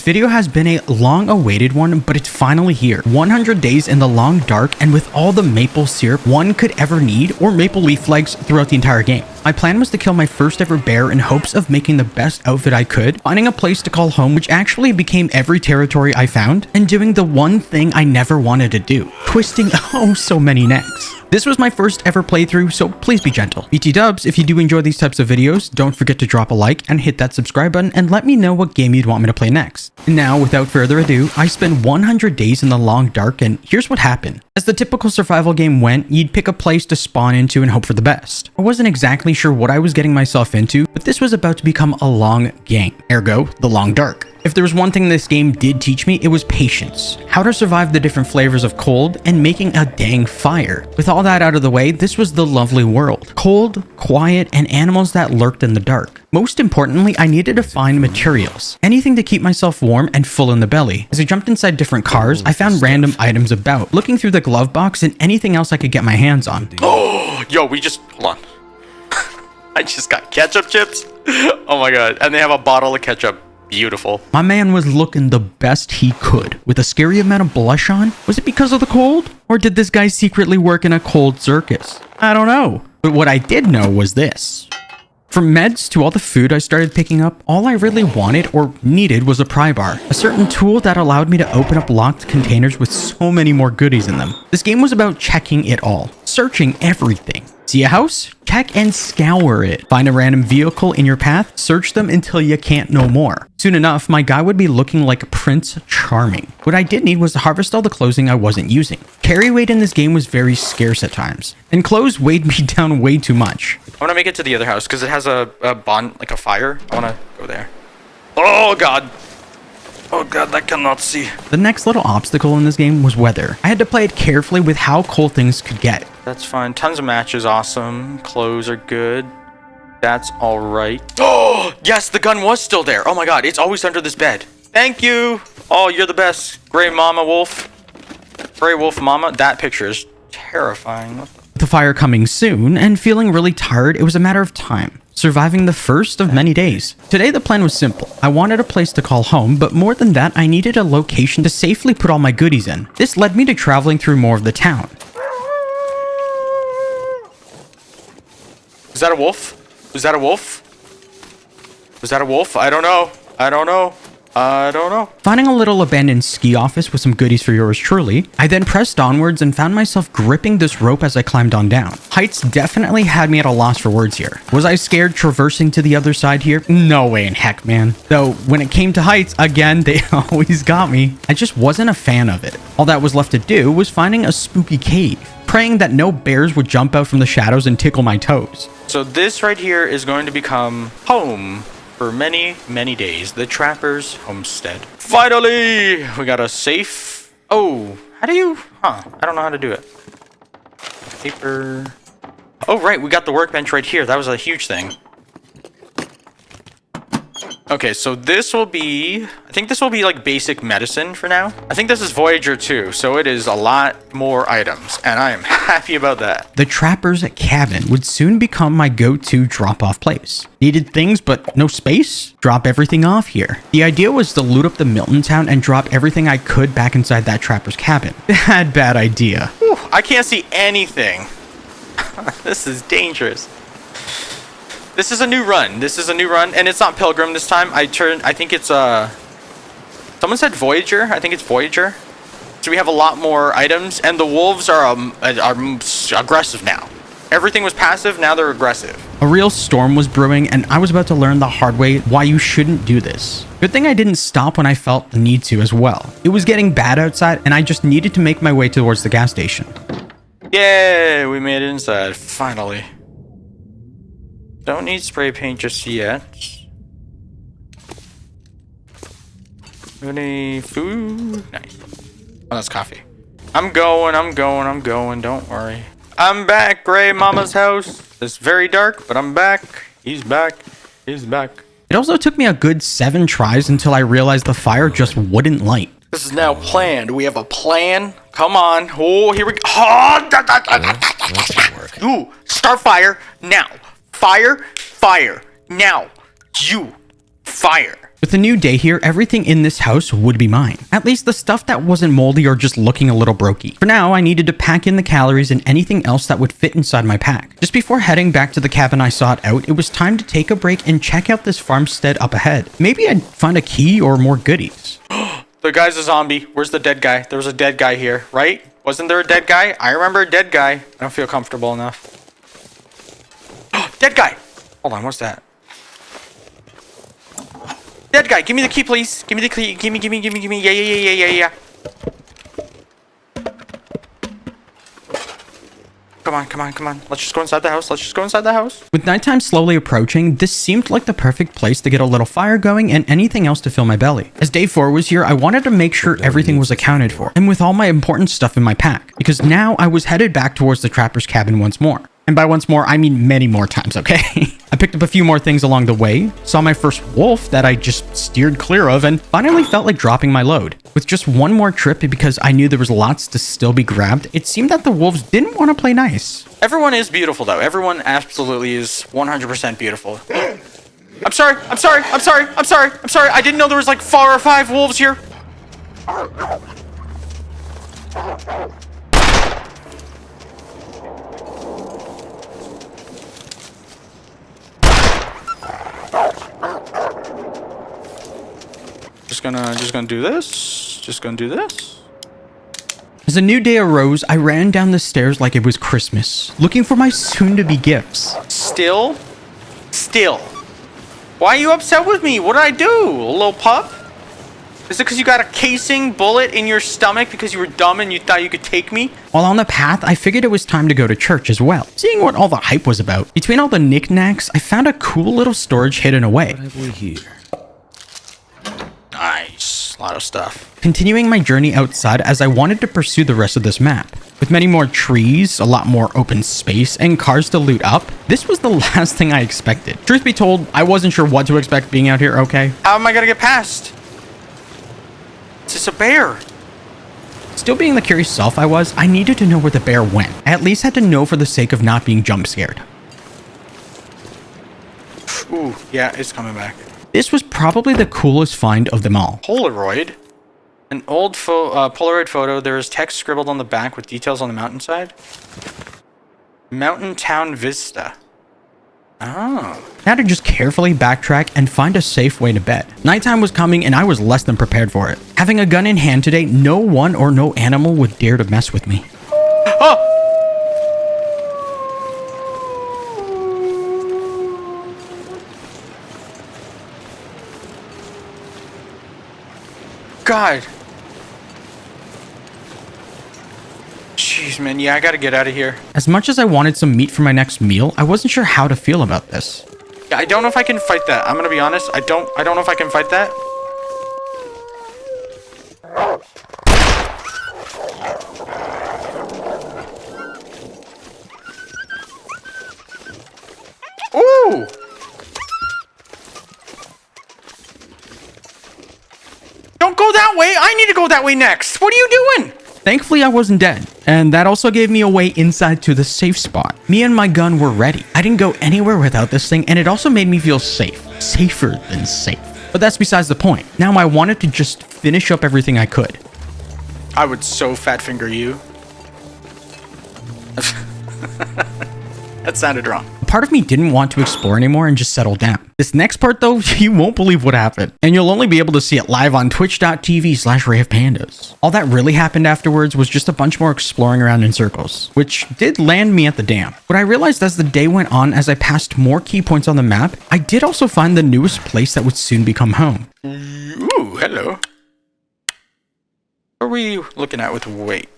video has been a long-awaited one, but it's finally here. 100 days in the long dark, and with all the maple syrup one could ever need, or maple leaf flakes throughout the entire game. My plan was to kill my first ever bear in hopes of making the best outfit I could, finding a place to call home, which actually became every territory I found, and doing the one thing I never wanted to do, twisting oh so many necks. This was my first ever playthrough, so please be gentle. BT dubs, if you do enjoy these types of videos, don't forget to drop a like and hit that subscribe button and let me know what game you'd want me to play next. Now, without further ado, I spent 100 days in the long dark, and here's what happened. As the typical survival game went, you'd pick a place to spawn into and hope for the best. I wasn't exactly sure what I was getting myself into, but this was about to become a long game, ergo, the long dark. If there was one thing this game did teach me, it was patience. How to survive the different flavors of cold and making a dang fire. With all that out of the way, this was the lovely world. Cold, quiet, and animals that lurked in the dark. Most importantly, I needed to find materials. Anything to keep myself warm and full in the belly. As I jumped inside different cars, I found random items about, looking through the glove box and anything else I could get my hands on. Oh, yo, hold on. I just got ketchup chips. Oh my god, and they have a bottle of ketchup. Beautiful. My man was looking the best he could, with a scary amount of blush on. Was it because of the cold? Or did this guy secretly work in a cold circus? I don't know. But what I did know was this. From meds to all the food I started picking up, all I really wanted or needed was a pry bar, a certain tool that allowed me to open up locked containers with so many more goodies in them. This game was about checking it all, searching everything. See a house? Check and scour it. Find a random vehicle in your path, search them until you can't no more. Soon enough, my guy would be looking like Prince Charming. What I did need was to harvest all the clothing I wasn't using. Carry weight in this game was very scarce at times, and clothes weighed me down way too much. I want to make it to the other house because it has a bond, like a fire. I want to go there. Oh god. Oh god, I cannot see. The next little obstacle in this game was weather. I had to play it carefully with how cold things could get. That's fine. Tons of matches, awesome. Clothes are good. That's all right. Oh, yes, the gun was still there. Oh my god, it's always under this bed. Thank you. Oh, you're the best. Gray Mama Wolf. Gray Wolf Mama. That picture is terrifying. With the fire coming soon and feeling really tired, it was a matter of time. Surviving the first of many days. Today the plan was simple. I wanted a place to call home, but more than that, I needed a location to safely put all my goodies in. This led me to traveling through more of the town. Is that a wolf? Is that a wolf? Was that a wolf? I don't know. I don't know. I don't know. Finding a little abandoned ski office with some goodies for yours truly, I then pressed onwards and found myself gripping this rope as I climbed on down. Heights definitely had me at a loss for words here. Was I scared traversing to the other side here? No way in heck, man. Though, when it came to heights, again, they always got me. I just wasn't a fan of it. All that was left to do was finding a spooky cave, praying that no bears would jump out from the shadows and tickle my toes. So this right here is going to become home for many, many days. The Trapper's Homestead. Finally! We got a safe. Oh, how do you... I don't know how to do it. Paper. Oh, right. We got the workbench right here. That was a huge thing. Okay, so this will be... I think this will be like basic medicine for now. I think this is Voyager 2, so it is a lot more items, and I am happy about that. The Trapper's Cabin would soon become my go-to drop-off place. Needed things, but no space? Drop everything off here. The idea was to loot up the Milton town and drop everything I could back inside that Trapper's Cabin. Bad idea. Whew, I can't see anything. This is dangerous. This is a new run. This is a new run, and it's not Pilgrim this time. I think it's someone said Voyager. I think it's Voyager. So we have a lot more items, and the wolves are aggressive now. Everything was passive, now they're aggressive. A real storm was brewing, and I was about to learn the hard way why you shouldn't do this. Good thing I didn't stop when I felt the need to as well. It was getting bad outside, and I just needed to make my way towards the gas station. Yay, we made it inside, finally. Don't need spray paint just yet. Any food? Nice. Oh, that's coffee. I'm going, don't worry. I'm back, Gray Mama's house. It's very dark, but I'm back. He's back. He's back. It also took me a good 7 tries until I realized the fire just wouldn't light. This is now planned. We have a plan. Come on. Oh, here we go. Oh, Ooh, start fire now. Fire, fire, now. You, fire. With a new day here, everything in this house would be mine. At least the stuff that wasn't moldy or just looking a little brokey. For now, I needed to pack in the calories and anything else that would fit inside my pack. Just before heading back to the cabin I sought out, it was time to take a break and check out this farmstead up ahead. Maybe I'd find a key or more goodies. The guy's a zombie. Where's the dead guy? There was a dead guy here, right? Wasn't there a dead guy? I remember a dead guy. I don't feel comfortable enough. Dead guy! Hold on, what's that? Dead guy, give me the key, please. Give me the key. Give me. Yeah. Come on. Let's just go inside the house. With nighttime slowly approaching, this seemed like the perfect place to get a little fire going and anything else to fill my belly. As day 4 was here, I wanted to make sure everything was accounted for, and with all my important stuff in my pack, because now I was headed back towards the trapper's cabin once more. And by once more, I mean many more times, okay? I picked up a few more things along the way, saw my first wolf that I just steered clear of, and finally felt like dropping my load. With just one more trip, because I knew there was lots to still be grabbed, it seemed that the wolves didn't want to play nice. Everyone is beautiful, though. Everyone absolutely is 100% beautiful. I'm sorry. I didn't know there was like 4 or 5 wolves here. Just gonna do this. As a new day arose, I ran down the stairs like it was Christmas, looking for my soon-to-be gifts. Still. Why are you upset with me? What did I do? A little pup? Is it because you got a casing bullet in your stomach because you were dumb and you thought you could take me? While on the path, I figured it was time to go to church as well. Seeing what all the hype was about, between all the knickknacks, I found a cool little storage hidden away. What have we here? Nice. A lot of stuff. Continuing my journey outside as I wanted to pursue the rest of this map. With many more trees, a lot more open space, and cars to loot up, this was the last thing I expected. Truth be told, I wasn't sure what to expect being out here, okay? How am I gonna get past? It's just a bear. Still being the curious self I was, I needed to know where the bear went. I at least had to know for the sake of not being jump scared. Ooh, yeah, it's coming back. This was probably the coolest find of them all. Polaroid. An old Polaroid photo. There is text scribbled on the back with details on the mountainside. Mountain Town Vista. Oh. I had to just carefully backtrack and find a safe way to bed. Nighttime was coming and I was less than prepared for it. Having a gun in hand today, no one or no animal would dare to mess with me. Oh! God. Jeez, man. Yeah, I gotta get out of here. As much as I wanted some meat for my next meal, I wasn't sure how to feel about this. Yeah, I don't know if I can fight that. I'm gonna be honest. I don't know if I can fight that. Ooh! Don't go that way! I need to go that way next! What are you doing? Thankfully, I wasn't dead, and that also gave me a way inside to the safe spot. Me and my gun were ready. I didn't go anywhere without this thing, and it also made me feel safe. Safer than safe. But that's besides the point. Now I wanted to just finish up everything I could. I would so fat finger you. That sounded wrong. Part of me didn't want to explore anymore and just settle down. This next part though, you won't believe what happened. And you'll only be able to see it live on twitch.tv/rayofpandas. All that really happened afterwards was just a bunch more exploring around in circles, which did land me at the dam. What I realized as the day went on, as I passed more key points on the map, I did also find the newest place that would soon become home. Ooh, hello. What are we looking at with weight?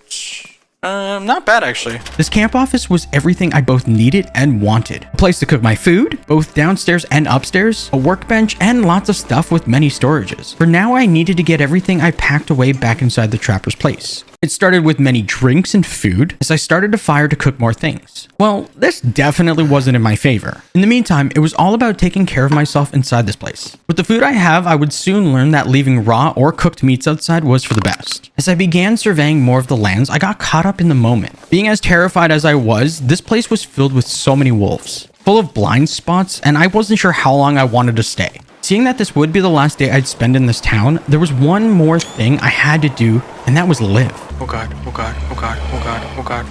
Not bad actually. This camp office was everything I both needed and wanted. A place to cook my food, both downstairs and upstairs, a workbench, and lots of stuff with many storages. For now, I needed to get everything I packed away back inside the trapper's place. It started with many drinks and food as I started a fire to cook more things. Well, this definitely wasn't in my favor. In the meantime, it was all about taking care of myself inside this place. With the food I have, I would soon learn that leaving raw or cooked meats outside was for the best. As I began surveying more of the lands, I got caught up in the moment. Being as terrified as I was, this place was filled with so many wolves, full of blind spots, and I wasn't sure how long I wanted to stay. Seeing that this would be the last day I'd spend in this town, there was one more thing I had to do, and that was live. Oh god, oh god, oh god, oh god, oh god.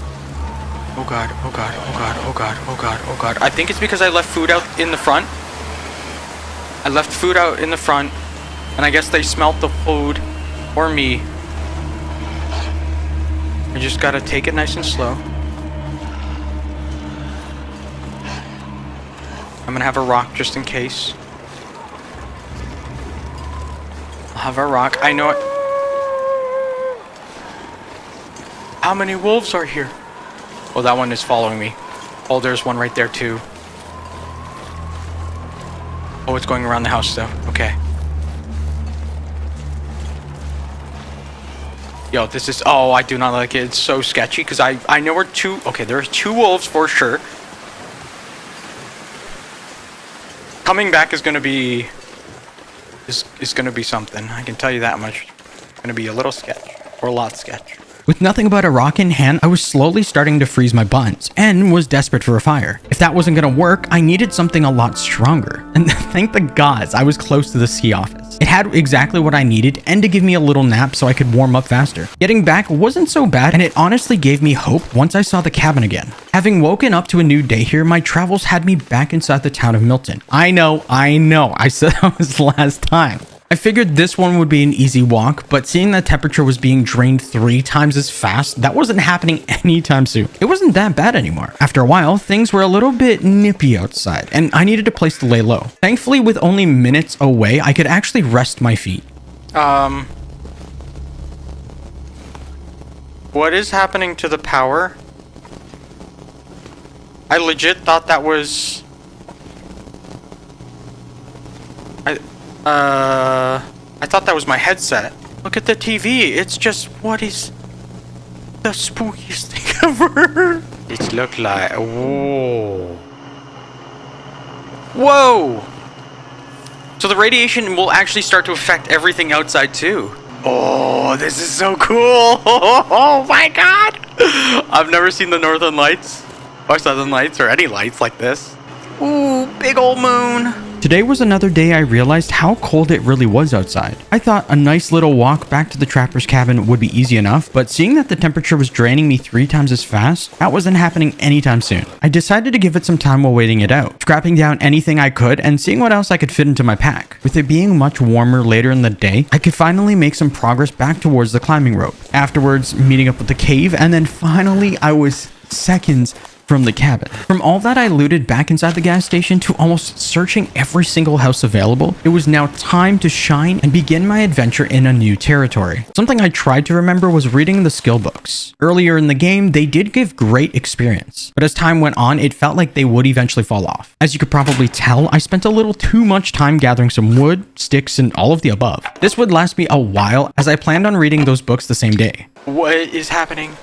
Oh god, oh god, oh god, oh god, oh god, oh god. I think it's because I left food out in the front. I left food out in the front, and I guess they smelt the food, or me. I just gotta take it nice and slow. I'm gonna have a rock just in case. I'll have a rock. I know it. How many wolves are here? Oh, that one is following me. Oh, there's one right there too. Oh, it's going around the house though. Okay. Yo, this is... Oh, I do not like it. It's so sketchy because I know where two... Okay, there's two wolves for sure. Coming back is gonna be... Is gonna be something. I can tell you that much. It's gonna be a little sketch. Or a lot sketch. With nothing but a rock in hand, I was slowly starting to freeze my buns, and was desperate for a fire. If that wasn't gonna work, I needed something a lot stronger. And thank the gods, I was close to the ski office. It had exactly what I needed, and to give me a little nap so I could warm up faster. Getting back wasn't so bad, and it honestly gave me hope once I saw the cabin again. Having woken up to a new day here, my travels had me back inside the town of Milton. I know, I said that was last time. I figured this one would be an easy walk, but seeing that temperature was being drained 3 times as fast, that wasn't happening anytime soon. It wasn't that bad anymore. After a while, things were a little bit nippy outside, and I needed a place to lay low. Thankfully, with only minutes away, I could actually rest my feet. What is happening to the power? I legit thought that was... I thought that was my headset. Look at the TV. It's just, what is the spookiest thing ever? It looked like, whoa. Whoa! So the radiation will actually start to affect everything outside too. Oh, this is so cool. Oh my god. I've never seen the Northern Lights or Southern Lights or any lights like this. Ooh, big old moon. Today was another day I realized how cold it really was outside. I thought a nice little walk back to the trapper's cabin would be easy enough, but seeing that the temperature was draining me 3 times as fast, that wasn't happening anytime soon. I decided to give it some time while waiting it out, scrapping down anything I could and seeing what else I could fit into my pack. With it being much warmer later in the day, I could finally make some progress back towards the climbing rope. Afterwards, meeting up with the cave, and then finally I was seconds from the cabin. From all that I looted back inside the gas station to almost searching every single house available, it was now time to shine and begin my adventure in a new territory. Something I tried to remember was reading the skill books. Earlier in the game, they did give great experience, but as time went on, it felt like they would eventually fall off. As you could probably tell, I spent a little too much time gathering some wood, sticks, and all of the above. This would last me a while as I planned on reading those books the same day. What is happening?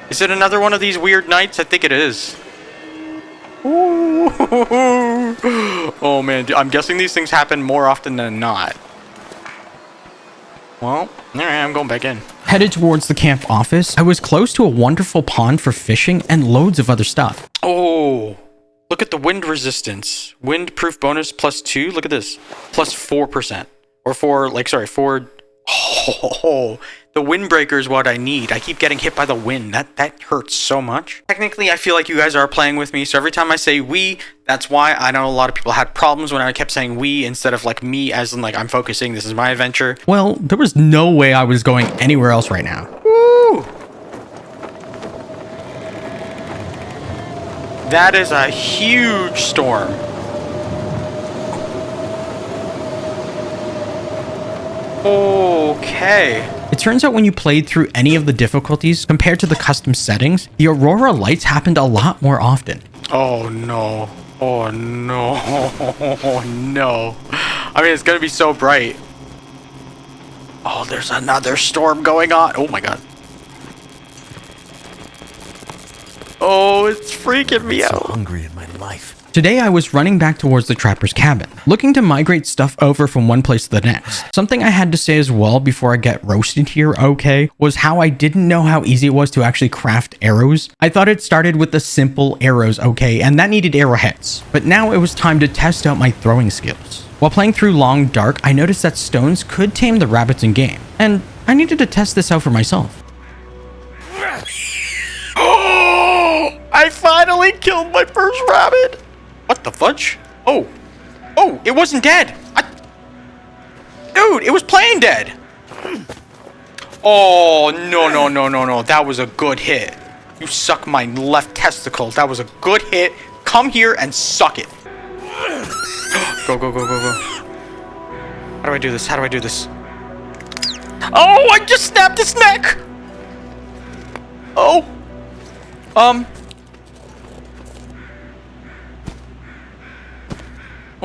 Is it another one of these weird nights? I think it is. Ooh. Oh man, I'm guessing these things happen more often than not. Well, alright, I'm going back in. Headed towards the camp office, I was close to a wonderful pond for fishing and loads of other stuff. Oh, look at the wind resistance. Wind proof bonus +2. Look at this. +4%. Or 4, like, sorry, 4. Oh, the windbreaker is what I need. I keep getting hit by the wind. That hurts so much. Technically, I feel like you guys are playing with me. So every time I say we, that's why. I know a lot of people had problems when I kept saying we instead of like me, as in like I'm focusing. This is my adventure. Well, there was no way I was going anywhere else right now. Woo! That is a huge storm. Okay. It turns out when you played through any of the difficulties compared to the custom settings, the aurora lights happened a lot more often. Oh no. Oh no. Oh no. I mean, it's gonna be so bright. Oh, there's another storm going on. Oh my god. Oh, it's freaking me out. So hungry in my life. Today I was running back towards the trapper's cabin, looking to migrate stuff over from one place to the next. Something I had to say as well before I get roasted here, okay, was how I didn't know how easy it was to actually craft arrows. I thought it started with the simple arrows, okay, and that needed arrowheads. But now it was time to test out my throwing skills. While playing through Long Dark, I noticed that stones could tame the rabbits in game, and I needed to test this out for myself. Oh! I finally killed my first rabbit! What the fudge? Oh. Oh, it wasn't dead! Dude, it was playing dead! Oh, no. That was a good hit. You suck my left testicle. That was a good hit. Come here and suck it. Go. How do I do this? Oh, I just snapped his neck! Oh. Oh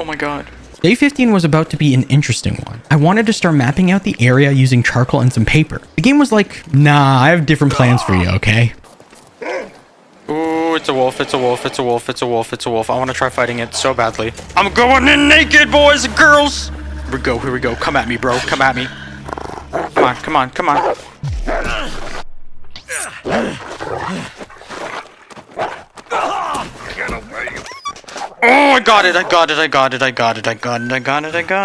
my god. Day 15 was about to be an interesting one. I wanted to start mapping out the area using charcoal and some paper. The game was like, nah, I have different plans for you, okay? Ooh, it's a wolf. I want to try fighting it so badly. I'm going in naked, boys and girls! Here we go. Come at me, bro. Come at me. Come on. Oh, I got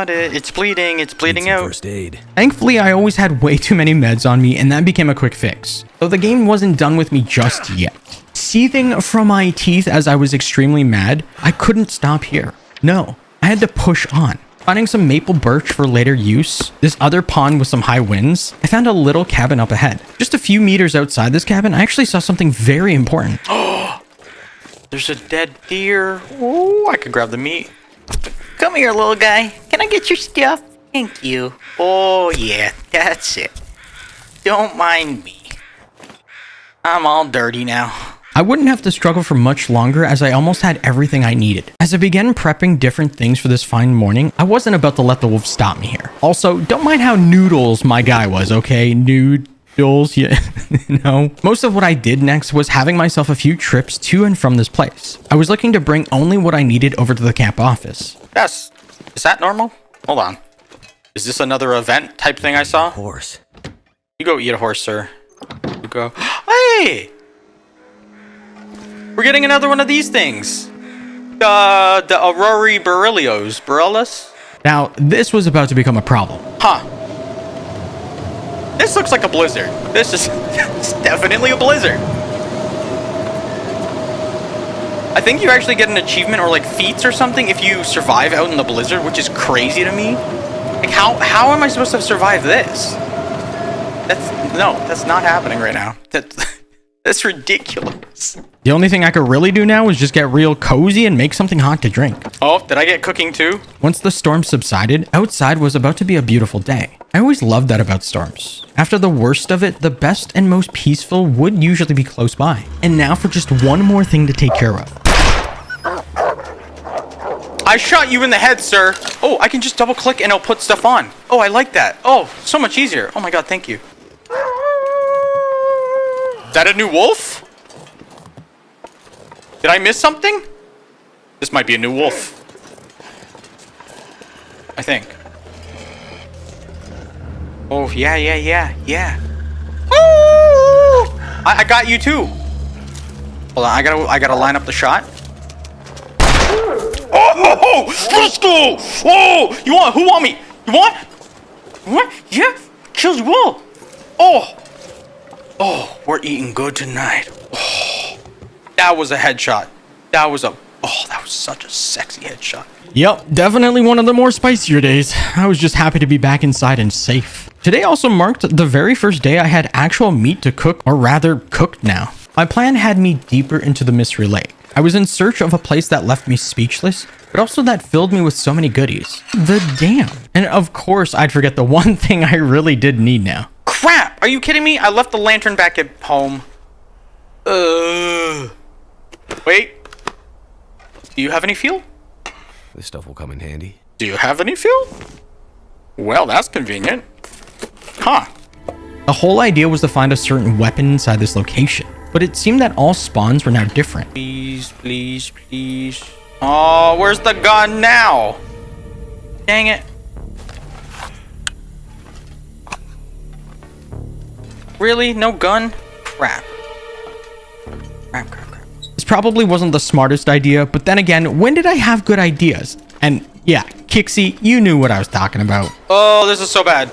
it. It's bleeding out. First aid. Thankfully, I always had way too many meds on me, and that became a quick fix. Though the game wasn't done with me just yet. Seething from my teeth as I was extremely mad, I couldn't stop here. No, I had to push on. Finding some maple birch for later use, this other pond with some high winds, I found a little cabin up ahead. Just a few meters outside this cabin, I actually saw something very important. There's a dead deer. Oh, I could grab the meat. Come here, little guy. Can I get your stuff? Thank you. Oh, yeah, that's it. Don't mind me. I'm all dirty now. I wouldn't have to struggle for much longer as I almost had everything I needed. As I began prepping different things for this fine morning, I wasn't about to let the wolf stop me here. Also, don't mind how noodles my guy was, okay? Noodles, yeah, no. Most of what I did next was having myself a few trips to and from this place. I was looking to bring only what I needed over to the camp office. Yes. Is that normal? Hold on. Is this another event type thing I saw? Horse. You go eat a horse, sir. You go. Hey! We're getting another one of these things. The Aurori Borellus? Now, this was about to become a problem. Huh. This looks like a blizzard. This is it's definitely a blizzard. I think you actually get an achievement or like feats or something if you survive out in the blizzard, which is crazy to me. Like how am I supposed to survive this? That's not happening right now. That's ridiculous. The only thing I could really do now is just get real cozy and make something hot to drink. Oh, did I get cooking too? Once the storm subsided, outside was about to be a beautiful day. I always loved that about storms. After the worst of it, the best and most peaceful would usually be close by. And now for just one more thing to take care of. I shot you in the head, sir. Oh, I can just double click and it'll put stuff on. Oh, I like that. Oh, so much easier. Oh my god, thank you. Is that a new wolf? Did I miss something? This might be a new wolf. I think. Oh, yeah. Woo! I got you too. Hold on, I gotta line up the shot. Oh, let's go! Oh, who want me? You want? What? Yeah, kill you all. Oh, we're eating good tonight. Oh, that was a headshot. That was such a sexy headshot. Yep, definitely one of the more spicier days. I was just happy to be back inside and safe. Today also marked the very first day I had actual meat to cook, or rather cooked now. My plan had me deeper into the mystery lake. I was in search of a place that left me speechless, but also that filled me with so many goodies. The dam. And of course, I'd forget the one thing I really did need now. Crap! Are you kidding me? I left the lantern back at home. Wait. Do you have any fuel? This stuff will come in handy. Do you have any fuel? Well, that's convenient. Huh. The whole idea was to find a certain weapon inside this location, but it seemed that all spawns were now different. Please. Oh, where's the gun now? Dang it. Really? No gun? Crap. Crap. This probably wasn't the smartest idea, but then again, when did I have good ideas? And yeah, Kixie, you knew what I was talking about. Oh, this is so bad.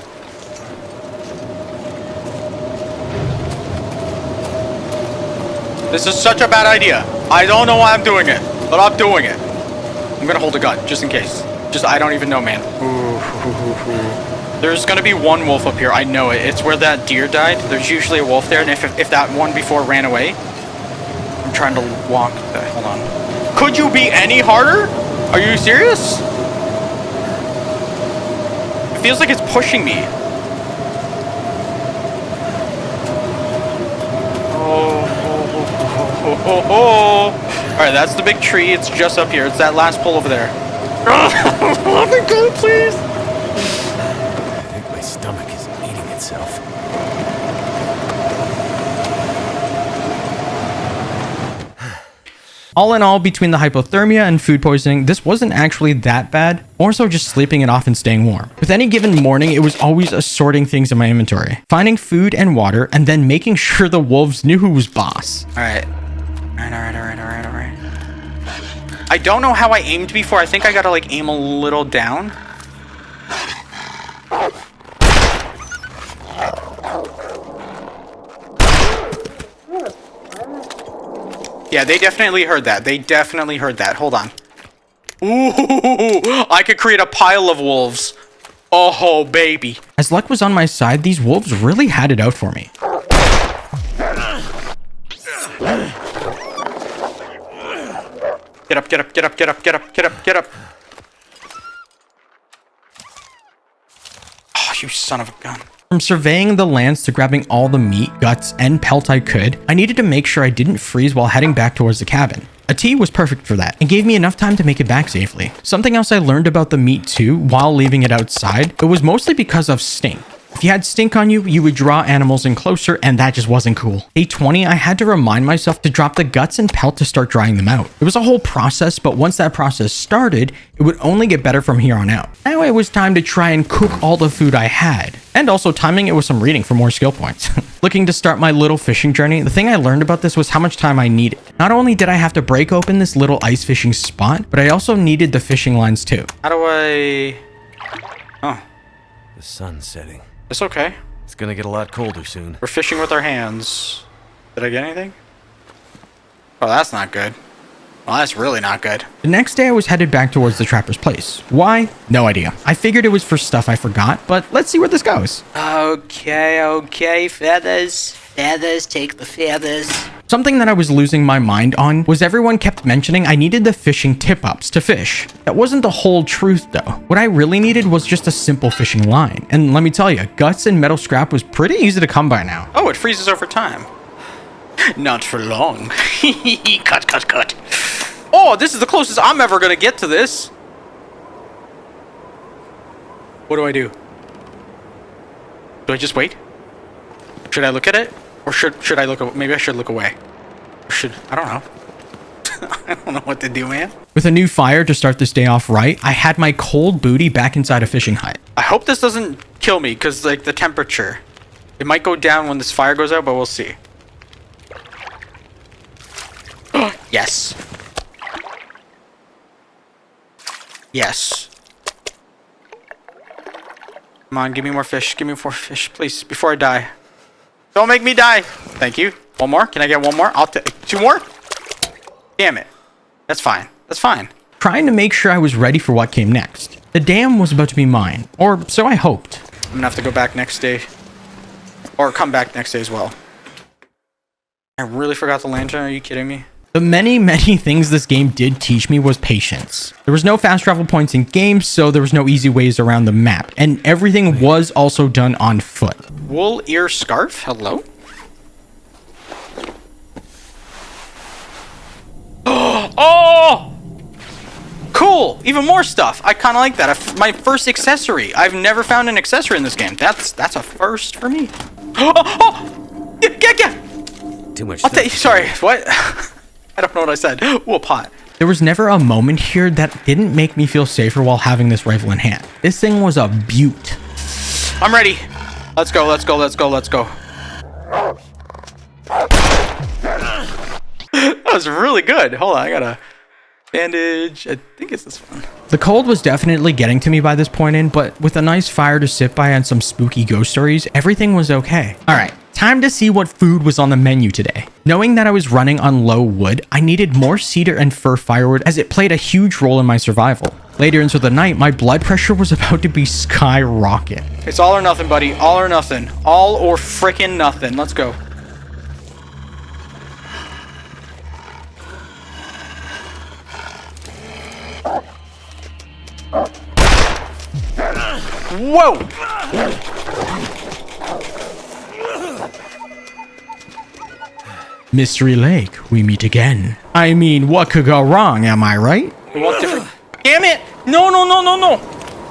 This is such a bad idea. I don't know why I'm doing it, but I'm doing it. I'm gonna hold a gun, just in case. I don't even know, man. There's gonna be one wolf up here, I know it. It's where that deer died. There's usually a wolf there, and if that one before ran away, I'm trying to walk. Hold on. Could you be any harder? Are you serious? It feels like it's pushing me. Oh. Alright, that's the big tree. It's just up here. It's that last pole over there. Oh my god, please. I think my stomach is eating itself. All in all, between the hypothermia and food poisoning, this wasn't actually that bad, more so just sleeping it off and staying warm. With any given morning, it was always assorting things in my inventory, finding food and water, and then making sure the wolves knew who was boss. Alright. Alright. I don't know how I aimed before. I think I gotta like aim a little down. Yeah, they definitely heard that. Hold on. Ooh, I could create a pile of wolves. Oh, baby. As luck was on my side, these wolves really had it out for me. Get up. Oh, you son of a gun. From surveying the lands to grabbing all the meat, guts, and pelt I could, I needed to make sure I didn't freeze while heading back towards the cabin. A tea was perfect for that, and gave me enough time to make it back safely. Something else I learned about the meat too, while leaving it outside, it was mostly because of stink. If you had stink on you, you would draw animals in closer, and that just wasn't cool. Day 20, I had to remind myself to drop the guts and pelt to start drying them out. It was a whole process, but once that process started, it would only get better from here on out. Now it was time to try and cook all the food I had, and also timing it with some reading for more skill points. Looking to start my little fishing journey, the thing I learned about this was how much time I needed. Not only did I have to break open this little ice fishing spot, but I also needed the fishing lines too. How do I... Oh, The sun's setting. it's okay. It's gonna get a lot colder soon. We're fishing with our hands. Did I get anything? Oh, that's not good. Well, that's really not good. The next day I was headed back towards the trapper's place. Why? No idea. I figured it was for stuff I forgot, but let's see where this goes. Okay, feathers. Take the feathers. Something that I was losing my mind on was everyone kept mentioning I needed the fishing tip-ups to fish. That wasn't the whole truth though. What I really needed was just a simple fishing line. And let me tell you, guts and metal scrap was pretty easy to come by now. Oh, it freezes over time. Not for long. Cut. Oh, this is the closest I'm ever gonna get to this. What do I do? Do I just wait? Should I look at it? Or should I look? Maybe I should look away. Or I don't know. I don't know what to do, man. With a new fire to start this day off right, I had my cold booty back inside a fishing hut. I hope this doesn't kill me, because like the temperature. It might go down when this fire goes out, but we'll see. Yes. Yes. Come on, give me more fish. Give me more fish, please, before I die. Don't make me die. Thank you. One more. Can I get one more? I'll take 2 more. Damn it. That's fine. Trying to make sure I was ready for what came next. The dam was about to be mine, or so I hoped. I'm gonna have to go back next day. Or come back next day as well. I really forgot the lantern. Are you kidding me? The many things this game did teach me was patience. There was no fast travel points in game, so there was no easy ways around the map, and everything was also done on foot. Wool ear scarf? Hello? Oh! Cool! Even more stuff. I kind of like that. My first accessory. I've never found an accessory in this game. That's a first for me. Oh! Yeah! Too much. Sorry, what? I don't know what I said. Ooh, a pot. There was never a moment here that didn't make me feel safer while having this rifle in hand. This thing was a beaut. I'm ready. Let's go. That was really good. Hold on, I gotta Bandage. I think it's this one. The cold was definitely getting to me by this point in, but with a nice fire to sit by and some spooky ghost stories, everything was okay. Alright, time to see what food was on the menu today. Knowing that I was running on low wood, I needed more cedar and fir firewood as it played a huge role in my survival. Later into the night, my blood pressure was about to be skyrocket. It's all or nothing, buddy. All or nothing. All or frickin' nothing. Let's go. Whoa! Mystery Lake, we meet again. I mean, what could go wrong, am I right? We want different. Damn it! No, no, no, no, no!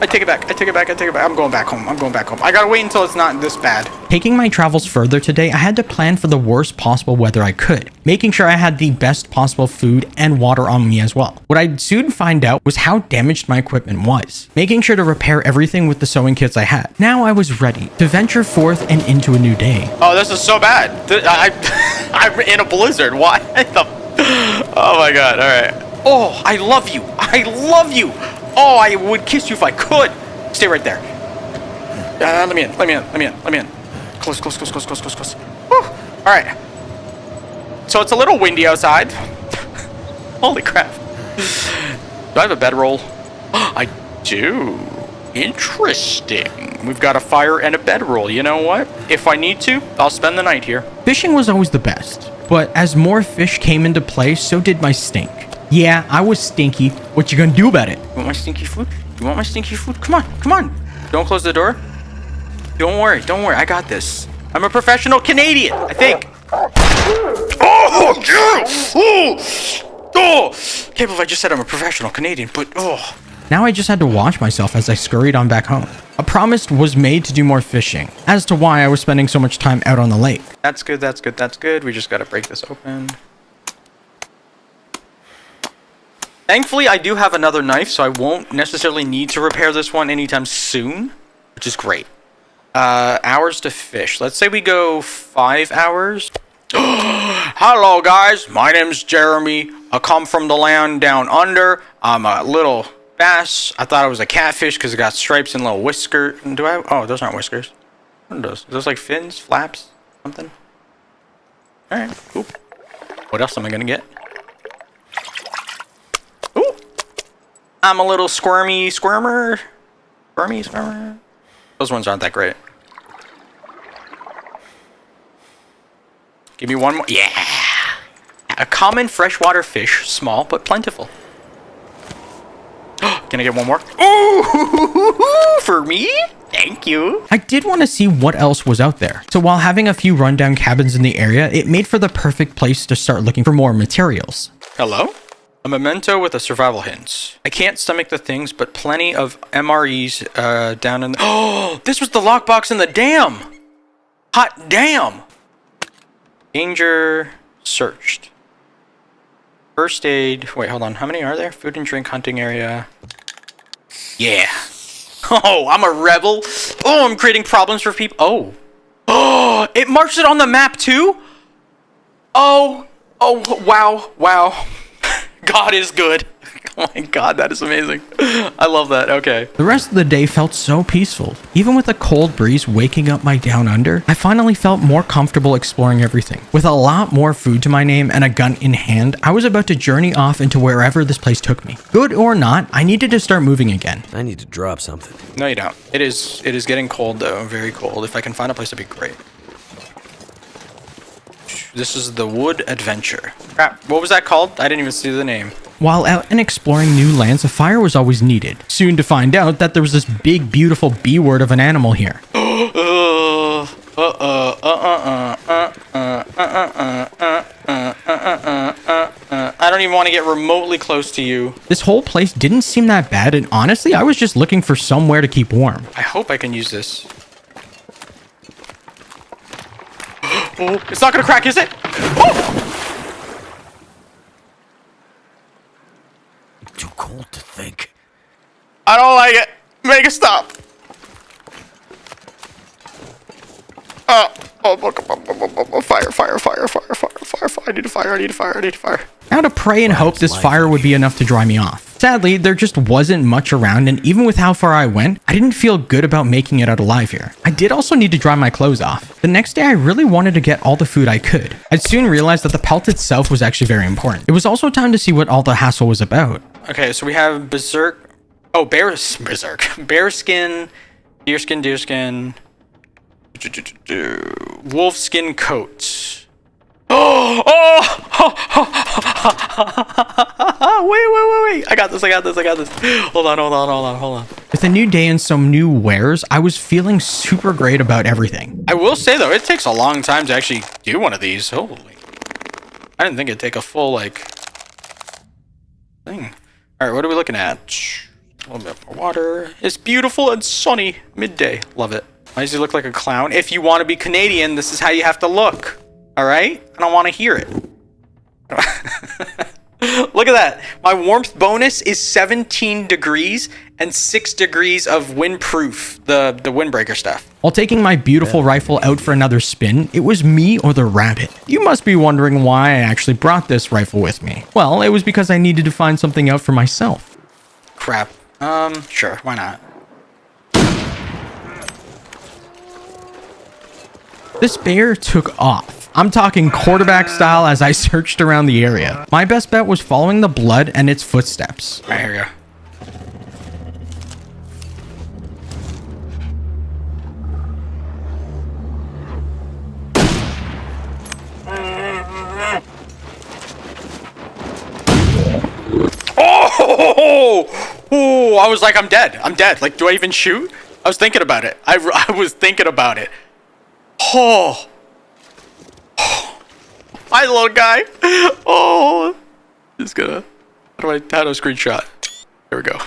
I take it back. I take it back. I take it back. I'm going back home. I'm going back home. I gotta wait until it's not this bad. Taking my travels further today, I had to plan for the worst possible weather I could, making sure I had the best possible food and water on me as well. What I'd soon find out was how damaged my equipment was, making sure to repair everything with the sewing kits I had. Now I was ready to venture forth and into a new day. Oh, this is so bad. I'm in a blizzard. Why the... Oh my god. All right. Oh, I love you. I love you. Oh, I would kiss you if I could. Stay right there. Let me in. Let me in. Let me in. Let me in. Close, close, close, close, close, close, close. Whew. All right. So it's a little windy outside. Holy crap. Do I have a bedroll? I do. Interesting. We've got a fire and a bedroll. You know what? If I need to, I'll spend the night here. Fishing was always the best, but as more fish came into play, so did my stink. Yeah, I was stinky. What you gonna do about it? You want my stinky food? You want my stinky food? Come on, come on. Don't close the door. Don't worry, don't worry. I got this. I'm a professional Canadian, I think. Oh, yeah. Oh. Can't believe I just said I'm a professional Canadian, but oh. Now I just had to watch myself as I scurried on back home. A promise was made to do more fishing, as to why I was spending so much time out on the lake. That's good, that's good, that's good. We just gotta break this open. Thankfully, I do have another knife, so I won't necessarily need to repair this one anytime soon, which is great. Hours to fish. Let's say we go 5 hours. Hello, guys. My name's Jeremy. I come from the land down under. I'm a little bass. I thought it was a catfish because it got stripes and little whisker. Do I have... Oh, those aren't whiskers. What are those? Are those like fins? Flaps? Something? Alright, cool. What else am I gonna get? Ooh! I'm a little squirmer. Squirmer. Those ones aren't that great. Give me one more. Yeah! A common freshwater fish, small but plentiful. Can I get one more? Ooh! For me? Thank you. I did want to see what else was out there, so while having a few rundown cabins in the area, it made for the perfect place to start looking for more materials. Hello? A memento with a survival hint. I can't stomach the things, but plenty of MREs down in the... Oh! This was the lockbox in the dam! Hot damn! Danger searched. First aid. Wait, hold on. How many are there? Food and drink hunting area. Yeah. Oh, I'm a rebel. Oh, I'm creating problems for people. Oh. Oh, it marks it on the map too? Oh. Oh, wow. Wow. God is good. Oh my god, that is amazing. I love that. Okay. The rest of the day felt so peaceful. Even with a cold breeze waking up my down under, I finally felt more comfortable exploring everything. With a lot more food to my name and a gun in hand, I was about to journey off into wherever this place took me. Good or not, I needed to start moving again. I need to drop something. No, you don't. It is getting cold though. Very cold. If I can find a place, that'd be great. This is the Wood Adventure. Crap. What was that called? I didn't even see the name. While out and exploring new lands, a fire was always needed. Soon to find out that there was this big, beautiful B word of an animal here. I don't even want to get remotely close to you. This whole place didn't seem that bad, and honestly, I was just looking for somewhere to keep warm. I hope I can use this. Oh, it's not gonna crack, is it? Oh! Too cold to think. I don't like it. Make it stop. Fire. I need to fire. I need to fire. I need to fire. I had to pray and hope this fire would be enough to dry me off. Sadly, there just wasn't much around, and even with how far I went, I didn't feel good about making it out alive here. I did also need to dry my clothes off. The next day, I really wanted to get all the food I could. I'd soon realized that the pelt itself was actually very important. It was also time to see what all the hassle was about. Okay, so we have berserk. Oh, berserk. Bearskin, deerskin, wolfskin coat. Oh! Wait. I got this. Hold on. With a new day and some new wares, I was feeling super great about everything. I will say, though, it takes a long time to actually do one of these. Holy. I didn't think it'd take a full, thing. All right, what are we looking at? A little bit more water. It's beautiful and sunny. Midday. Love it. Why does he look like a clown? If you want to be Canadian, this is how you have to look. All right? I don't want to hear it. Look at that. My warmth bonus is 17 degrees and 6 degrees of windproof, the windbreaker stuff. While taking my beautiful rifle out for another spin, it was me or the rabbit. You must be wondering why I actually brought this rifle with me. Well, it was because I needed to find something out for myself. Crap. Sure, why not? This bear took off. I'm talking quarterback style as I searched around the area. My best bet was following the blood and its footsteps. All right, here we go. Oh, I was like, I'm dead. Like, do I even shoot? I was thinking about it. I was thinking about it. Oh. Hi, little guy. Oh. Just gonna... How do I screenshot? There we go.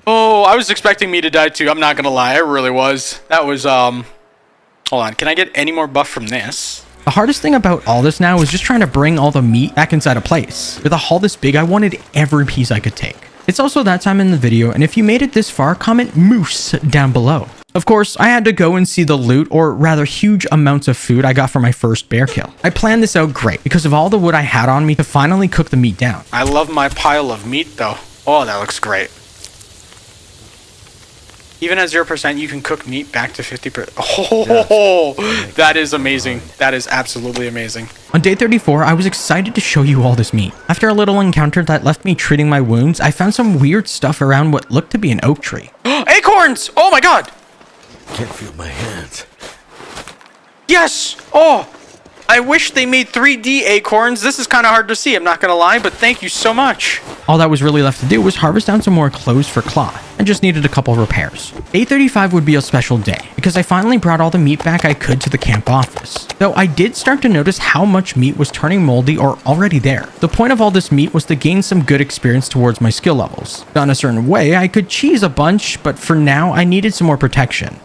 Oh, I was expecting me to die too. I'm not gonna lie. I really was. That was, Hold on. Can I get any more buff from this? The hardest thing about all this now is just trying to bring all the meat back inside a place. With a haul this big, I wanted every piece I could take. It's also that time in the video, and if you made it this far, comment moose down below. Of course, I had to go and see the loot, or rather huge amounts of food I got for my first bear kill. I planned this out great because of all the wood I had on me to finally cook the meat down. I love my pile of meat though. Oh, that looks great. Even at 0%, you can cook meat back to 50%. Oh, that is amazing. That is absolutely amazing. On day 34, I was excited to show you all this meat. After a little encounter that left me treating my wounds, I found some weird stuff around what looked to be an oak tree. Acorns! Oh my god! Can't feel my hands. Yes! Oh! I wish they made 3D acorns. This is kind of hard to see, I'm not gonna lie, but thank you so much. All that was really left to do was harvest down some more clothes for cloth. I just needed a couple repairs. Day 35 would be a special day, because I finally brought all the meat back I could to the camp office. Though I did start to notice how much meat was turning moldy or already there. The point of all this meat was to gain some good experience towards my skill levels. Done a certain way, I could cheese a bunch, but for now, I needed some more protection.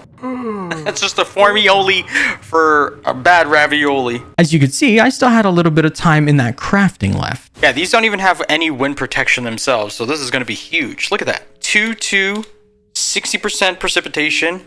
That's just a formioli for a bad ravioli. As you could see, I still had a little bit of time in that crafting left. Yeah, these don't even have any wind protection themselves, so this is going to be huge. Look at that. 2-2, 60% precipitation,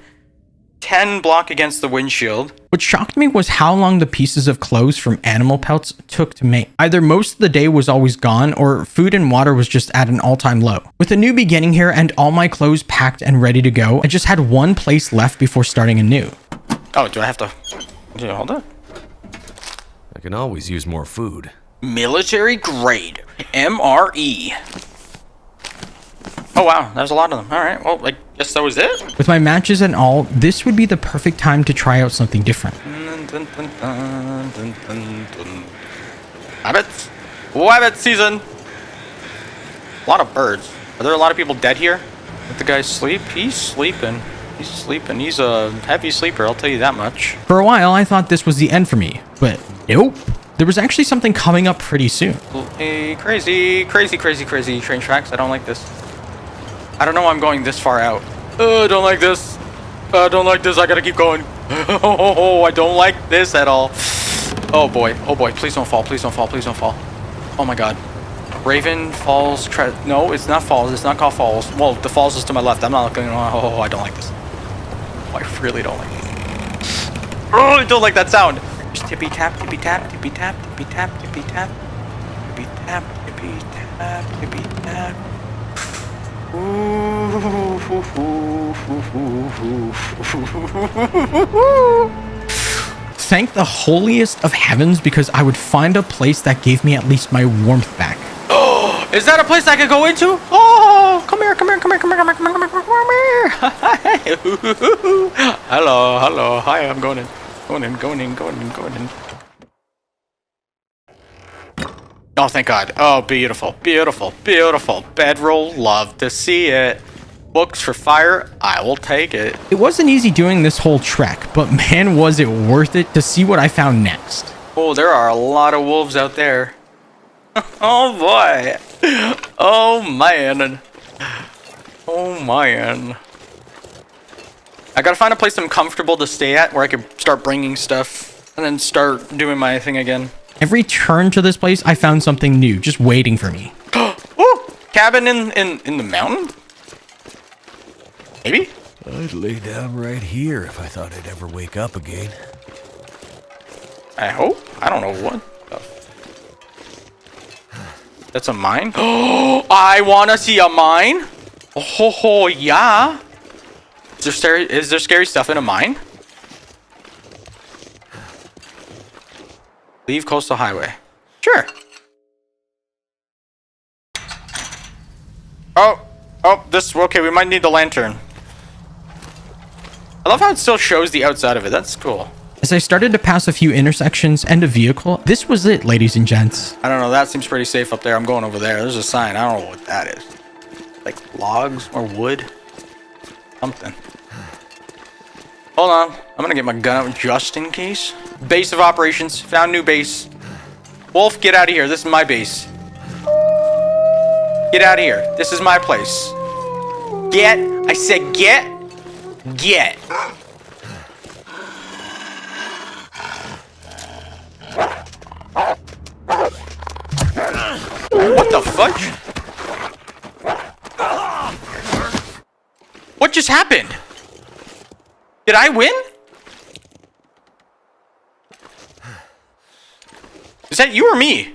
10 block against the windshield. What shocked me was how long the pieces of clothes from animal pelts took to make. Either most of the day was always gone, or food and water was just at an all-time low. With a new beginning here and all my clothes packed and ready to go, I just had one place left before starting anew. Oh, do I have to... Hold on. I can always use more food. Military grade. MRE. Oh wow, there's a lot of them. Alright, well, I guess that was it? With my matches and all, this would be the perfect time to try out something different. Rabbit season! A lot of birds. Are there a lot of people dead here? Let the guy sleep? He's sleeping. He's sleeping. He's a heavy sleeper, I'll tell you that much. For a while, I thought this was the end for me, but nope. There was actually something coming up pretty soon. Hey, crazy train tracks. I don't like this. I don't know why I'm going this far out. I don't like this. I don't like this. I gotta keep going. Oh, I don't like this at all. Oh boy. Please don't fall. Please don't fall. Please don't fall. Oh my god. Raven Falls. No, it's not falls. It's not called falls. Well, the falls is to my left. I'm not looking. Oh, I don't like this. Oh, I really don't like this. Oh, I don't like that sound. tippy tap, tippy tap, tippy tap, tippy tap, tippy tap, tippy tap, tippy tap, tippy tap. Thank the holiest of heavens because I would find a place that gave me at least my warmth back. Oh, is that a place I could go into? Oh, come here, come here, come here, come here, come here, come here, come here, come here. Hello, hello, hi, I'm going in. Going in, going in, going in, going in. Oh, thank God. Oh, beautiful, beautiful, beautiful. Bedroll, love to see it. Books for fire, I will take it. It wasn't easy doing this whole trek, but man, was it worth it to see what I found next. Oh, there are a lot of wolves out there. Oh, boy. Oh, man. Oh, man. I gotta find a place I'm comfortable to stay at where I can start bringing stuff and then start doing my thing again. Every turn to this place, I found something new, just waiting for me. Ooh, cabin in the mountain? Maybe? I'd lay down right here if I thought I'd ever wake up again. I hope. I don't know what. That's a mine? Oh, I want to see a mine. Oh, yeah. Is there scary stuff in a mine? Leave coastal highway. Sure. Oh, this, okay, we might need the lantern. I love how it still shows the outside of it. That's cool. As I started to pass a few intersections and a vehicle, this was it, ladies and gents. I don't know, that seems pretty safe up there. I'm going over there. There's a sign. I don't know what that is. Like logs or wood? Something. Hold on. I'm gonna get my gun out just in case. Base of operations. Found new base. Wolf, get out of here. This is my base. Get out of here. This is my place. Get. I said get. Get. What the fudge? What just happened? Did I win? Is that you or me?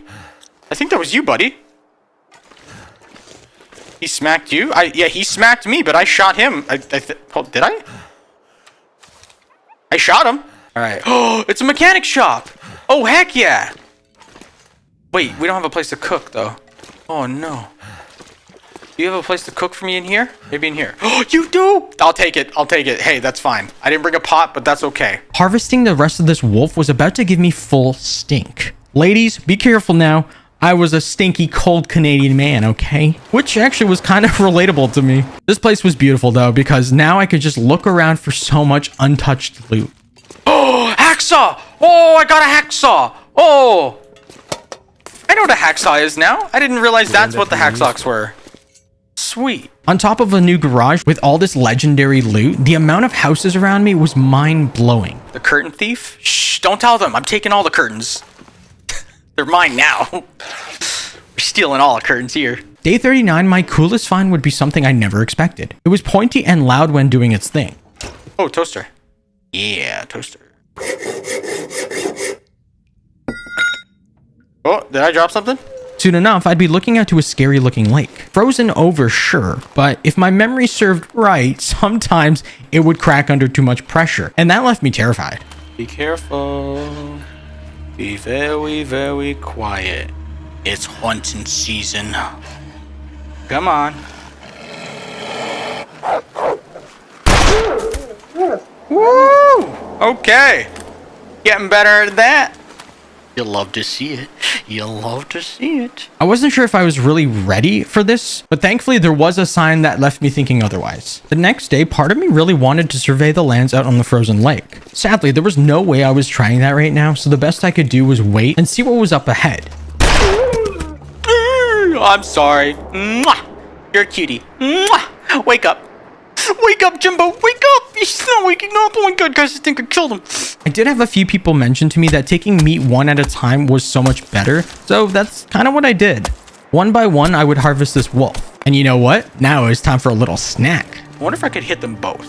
I think that was you, buddy. He smacked you? Yeah, he smacked me, but I shot him. Oh, did I? I shot him. All right. Oh, it's a mechanic shop. Oh, heck yeah. Wait, we don't have a place to cook, though. Oh, no. Do you have a place to cook for me in here? Maybe in here. Oh, you do? I'll take it. I'll take it. Hey, that's fine. I didn't bring a pot, but that's okay. Harvesting the rest of this wolf was about to give me full stink. Ladies, be careful now. I was a stinky, cold Canadian man, okay? Which actually was kind of relatable to me. This place was beautiful, though, because now I could just look around for so much untouched loot. Oh, hacksaw! Oh, I got a hacksaw! Oh! I know what a hacksaw is now. I didn't realize that's what the hacksaws were. Sweet. On top of a new garage with all this legendary loot, the amount of houses around me was mind-blowing. The curtain thief? Shh, don't tell them. I'm taking all the curtains. They're mine now. We're stealing all the curtains here. Day 39, my coolest find would be something I never expected. It was pointy and loud when doing its thing. Oh, toaster. Yeah, toaster. Oh, did I drop something? Soon enough, I'd be looking out to a scary-looking lake. Frozen over, sure, but if my memory served right, sometimes it would crack under too much pressure, and that left me terrified. Be careful. Be very, very quiet. It's hunting season. Come on. Woo! Okay. Getting better at that. You'll love to see it. You'll love to see it. I wasn't sure if I was really ready for this, but thankfully there was a sign that left me thinking otherwise. The next day, part of me really wanted to survey the lands out on the frozen lake. Sadly, there was no way I was trying that right now, so the best I could do was wait and see what was up ahead. I'm sorry. Mwah! You're a cutie. Mwah! Wake up. Wake up, Jimbo. Wake up. He's not waking up. Oh my god, guys, I think I killed him. I did have a few people mention to me that taking meat one at a time was so much better, so that's kind of what I did. One by one, I would harvest this wolf. And you know what? Now it's time for a little snack. I wonder if I could hit them both.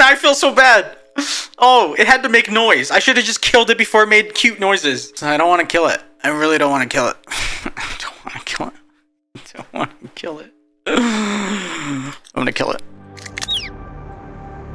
I feel so bad. Oh, it had to make noise. I should have just killed it before it made cute noises. I don't want to kill it. I really don't want to kill it. I don't want to kill it. I don't want to kill it. I'm gonna kill it.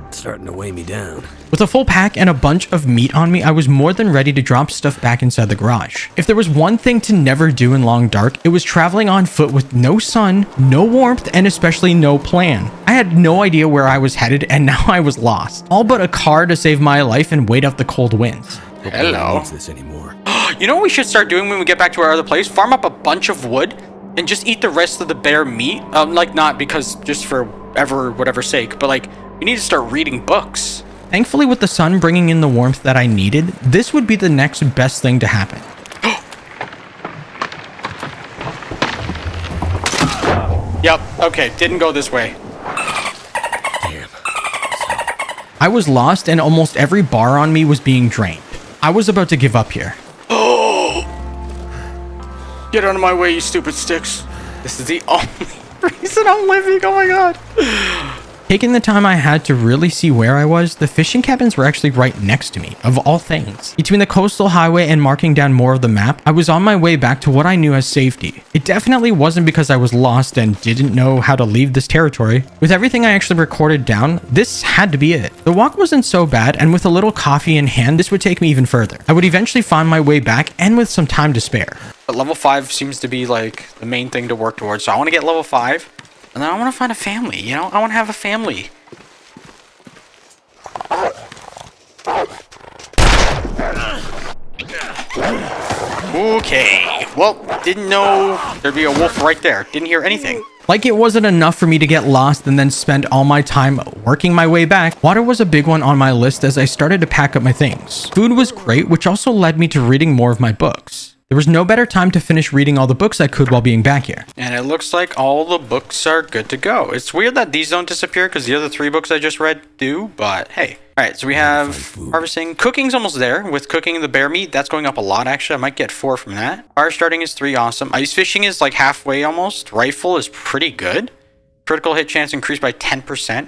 It's starting to weigh me down. With a full pack and a bunch of meat on me, I was more than ready to drop stuff back inside the garage. If there was one thing to never do in long dark, it was traveling on foot with no sun, no warmth, and especially no plan. I had no idea where I was headed, and now I was lost. All but a car to save my life and wait out the cold winds. Hope no Hello. one needs this anymore. You know what we should start doing when we get back to our other place? Farm up a bunch of wood and just eat the rest of the bare meat. Like not because just for whatever sake, but like we need to start reading books. Thankfully, with the sun bringing in the warmth that I needed, this would be the next best thing to happen. Yep, okay, didn't go this way. Damn. I was lost and almost every bar on me was being drained. I was about to give up here. Get out of my way, you stupid sticks. This is the only reason I'm living. Oh my god. Taking the time I had to really see where I was, the fishing cabins were actually right next to me, of all things. Between the coastal highway and marking down more of the map, I was on my way back to what I knew as safety. It definitely wasn't because I was lost and didn't know how to leave this territory. With everything I actually recorded down, this had to be it. The walk wasn't so bad, and with a little coffee in hand, this would take me even further. I would eventually find my way back, and with some time to spare. But level 5 seems to be like the main thing to work towards. So I want to get level 5. And then I want to find a family, you know? I want to have a family. Okay. Well, didn't know there'd be a wolf right there. Didn't hear anything. Like it wasn't enough for me to get lost and then spend all my time working my way back, water was a big one on my list as I started to pack up my things. Food was great, which also led me to reading more of my books. There was no better time to finish reading all the books I could while being back here. And it looks like all the books are good to go. It's weird that these don't disappear because the other 3 books I just read do, but hey. All right, so we have harvesting. Cooking's almost there. With cooking the bear meat, that's going up a lot, actually. I might get 4 from that. Fire starting is 3, awesome. Ice fishing is like halfway almost. Rifle is pretty good. Critical hit chance increased by 10%.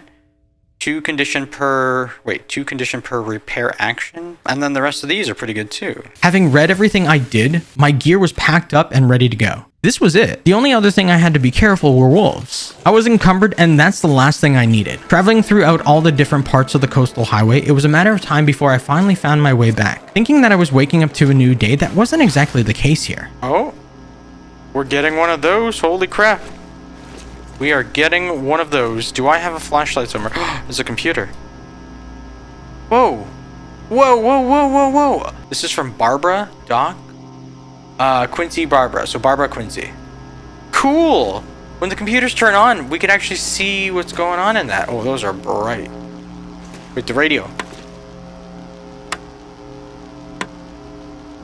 2 condition per repair action. And then the rest of these are pretty good too. Having read everything I did, my gear was packed up and ready to go. This was it. The only other thing I had to be careful were wolves. I was encumbered and that's the last thing I needed. Traveling throughout all the different parts of the coastal highway, it was a matter of time before I finally found my way back. Thinking that I was waking up to a new day, that wasn't exactly the case here. Oh, we're getting one of those. Holy crap. We are getting one of those. Do I have a flashlight somewhere? There's a computer. Whoa. Whoa, whoa, whoa, whoa, whoa. This is from Barbara Doc. Quincy Barbara. So Barbara Quincy. Cool. When the computers turn on, we can actually see what's going on in that. Oh, those are bright. Wait, the radio.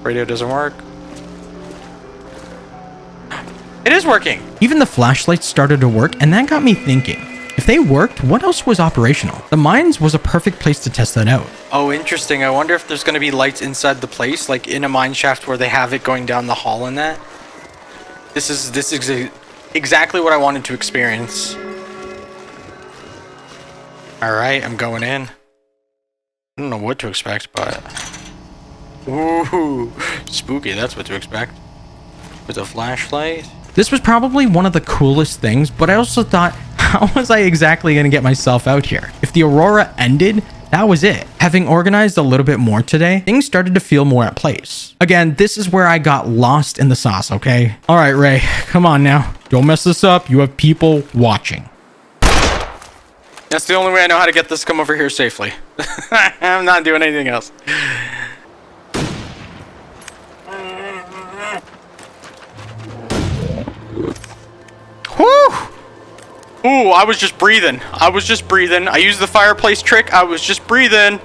Radio doesn't work. It is working. Even the flashlights started to work, and that got me thinking. If they worked, what else was operational? The mines was a perfect place to test that out. Oh, interesting. I wonder if there's going to be lights inside the place, like in a mine shaft where they have it going down the hall in that. This is exactly what I wanted to experience. All right, I'm going in. I don't know what to expect, but... Ooh, spooky, that's what to expect. With a flashlight. This was probably one of the coolest things, but I also thought, how was I exactly going to get myself out here? If the aurora ended, that was it. Having organized a little bit more today, things started to feel more at place. Again, this is where I got lost in the sauce, okay? All right, Ray, come on now. Don't mess this up. You have people watching. That's the only way I know how to get this to come over here safely. I'm not doing anything else. Whew! Ooh, I was just breathing. I used the fireplace trick. I was just breathing.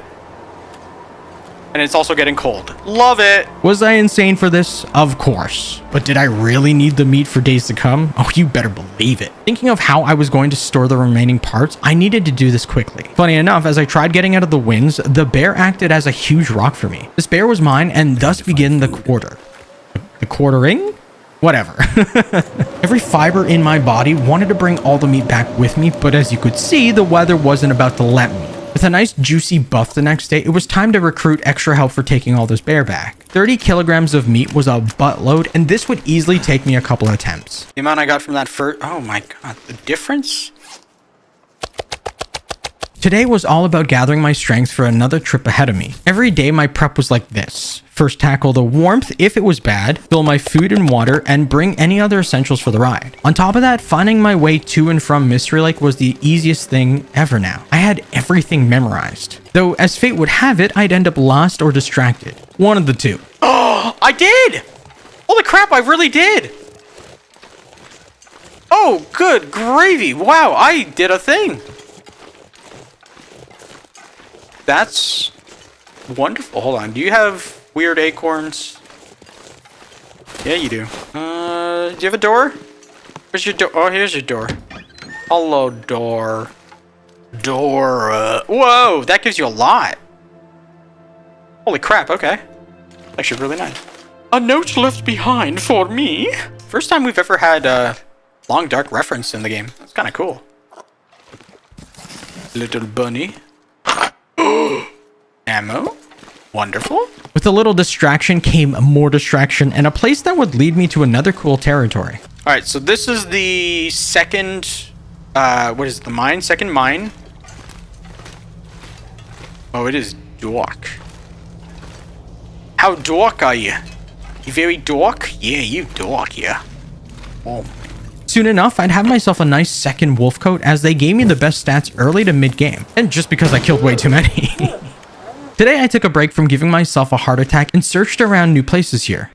And it's also getting cold. Love it. Was I insane for this? Of course. But did I really need the meat for days to come? Oh, you better believe it. Thinking of how I was going to store the remaining parts, I needed to do this quickly. Funny enough, as I tried getting out of the winds, the bear acted as a huge rock for me. This bear was mine and thus began the quarter. The quartering? Whatever. Every fiber in my body wanted to bring all the meat back with me, but as you could see, the weather wasn't about to let me. With a nice juicy buff the next day, it was time to recruit extra help for taking all this bear back. 30 kilograms of meat was a buttload, and this would easily take me a couple of attempts. The amount I got from that first... Oh my god, the difference? Today was all about gathering my strength for another trip ahead of me. Every day my prep was like this. First tackle the warmth if it was bad, fill my food and water, and bring any other essentials for the ride. On top of that, finding my way to and from Mystery Lake was the easiest thing ever now. I had everything memorized. Though, as fate would have it, I'd end up lost or distracted. One of the two. Oh, I did! Holy crap, I really did! Oh, good gravy. Wow, I did a thing. That's wonderful. Hold on. Do you have weird acorns? Yeah, you do. Do you have a door? Where's your door? Oh, here's your door. Hello, door. Door. Whoa, that gives you a lot. Holy crap, okay. Actually, really nice. A note left behind for me. First time we've ever had a long dark reference in the game. That's kind of cool. Little bunny. Ammo. Wonderful. With a little distraction came more distraction and a place that would lead me to another cool territory. All right, so this is the second, what is it, the mine? Second mine. Oh, it is dark. How dark are you? You very dark? Yeah, you dark, yeah. Oh. Soon enough, I'd have myself a nice second wolf coat as they gave me the best stats early to mid-game. And just because I killed way too many. Today, I took a break from giving myself a heart attack and searched around new places here.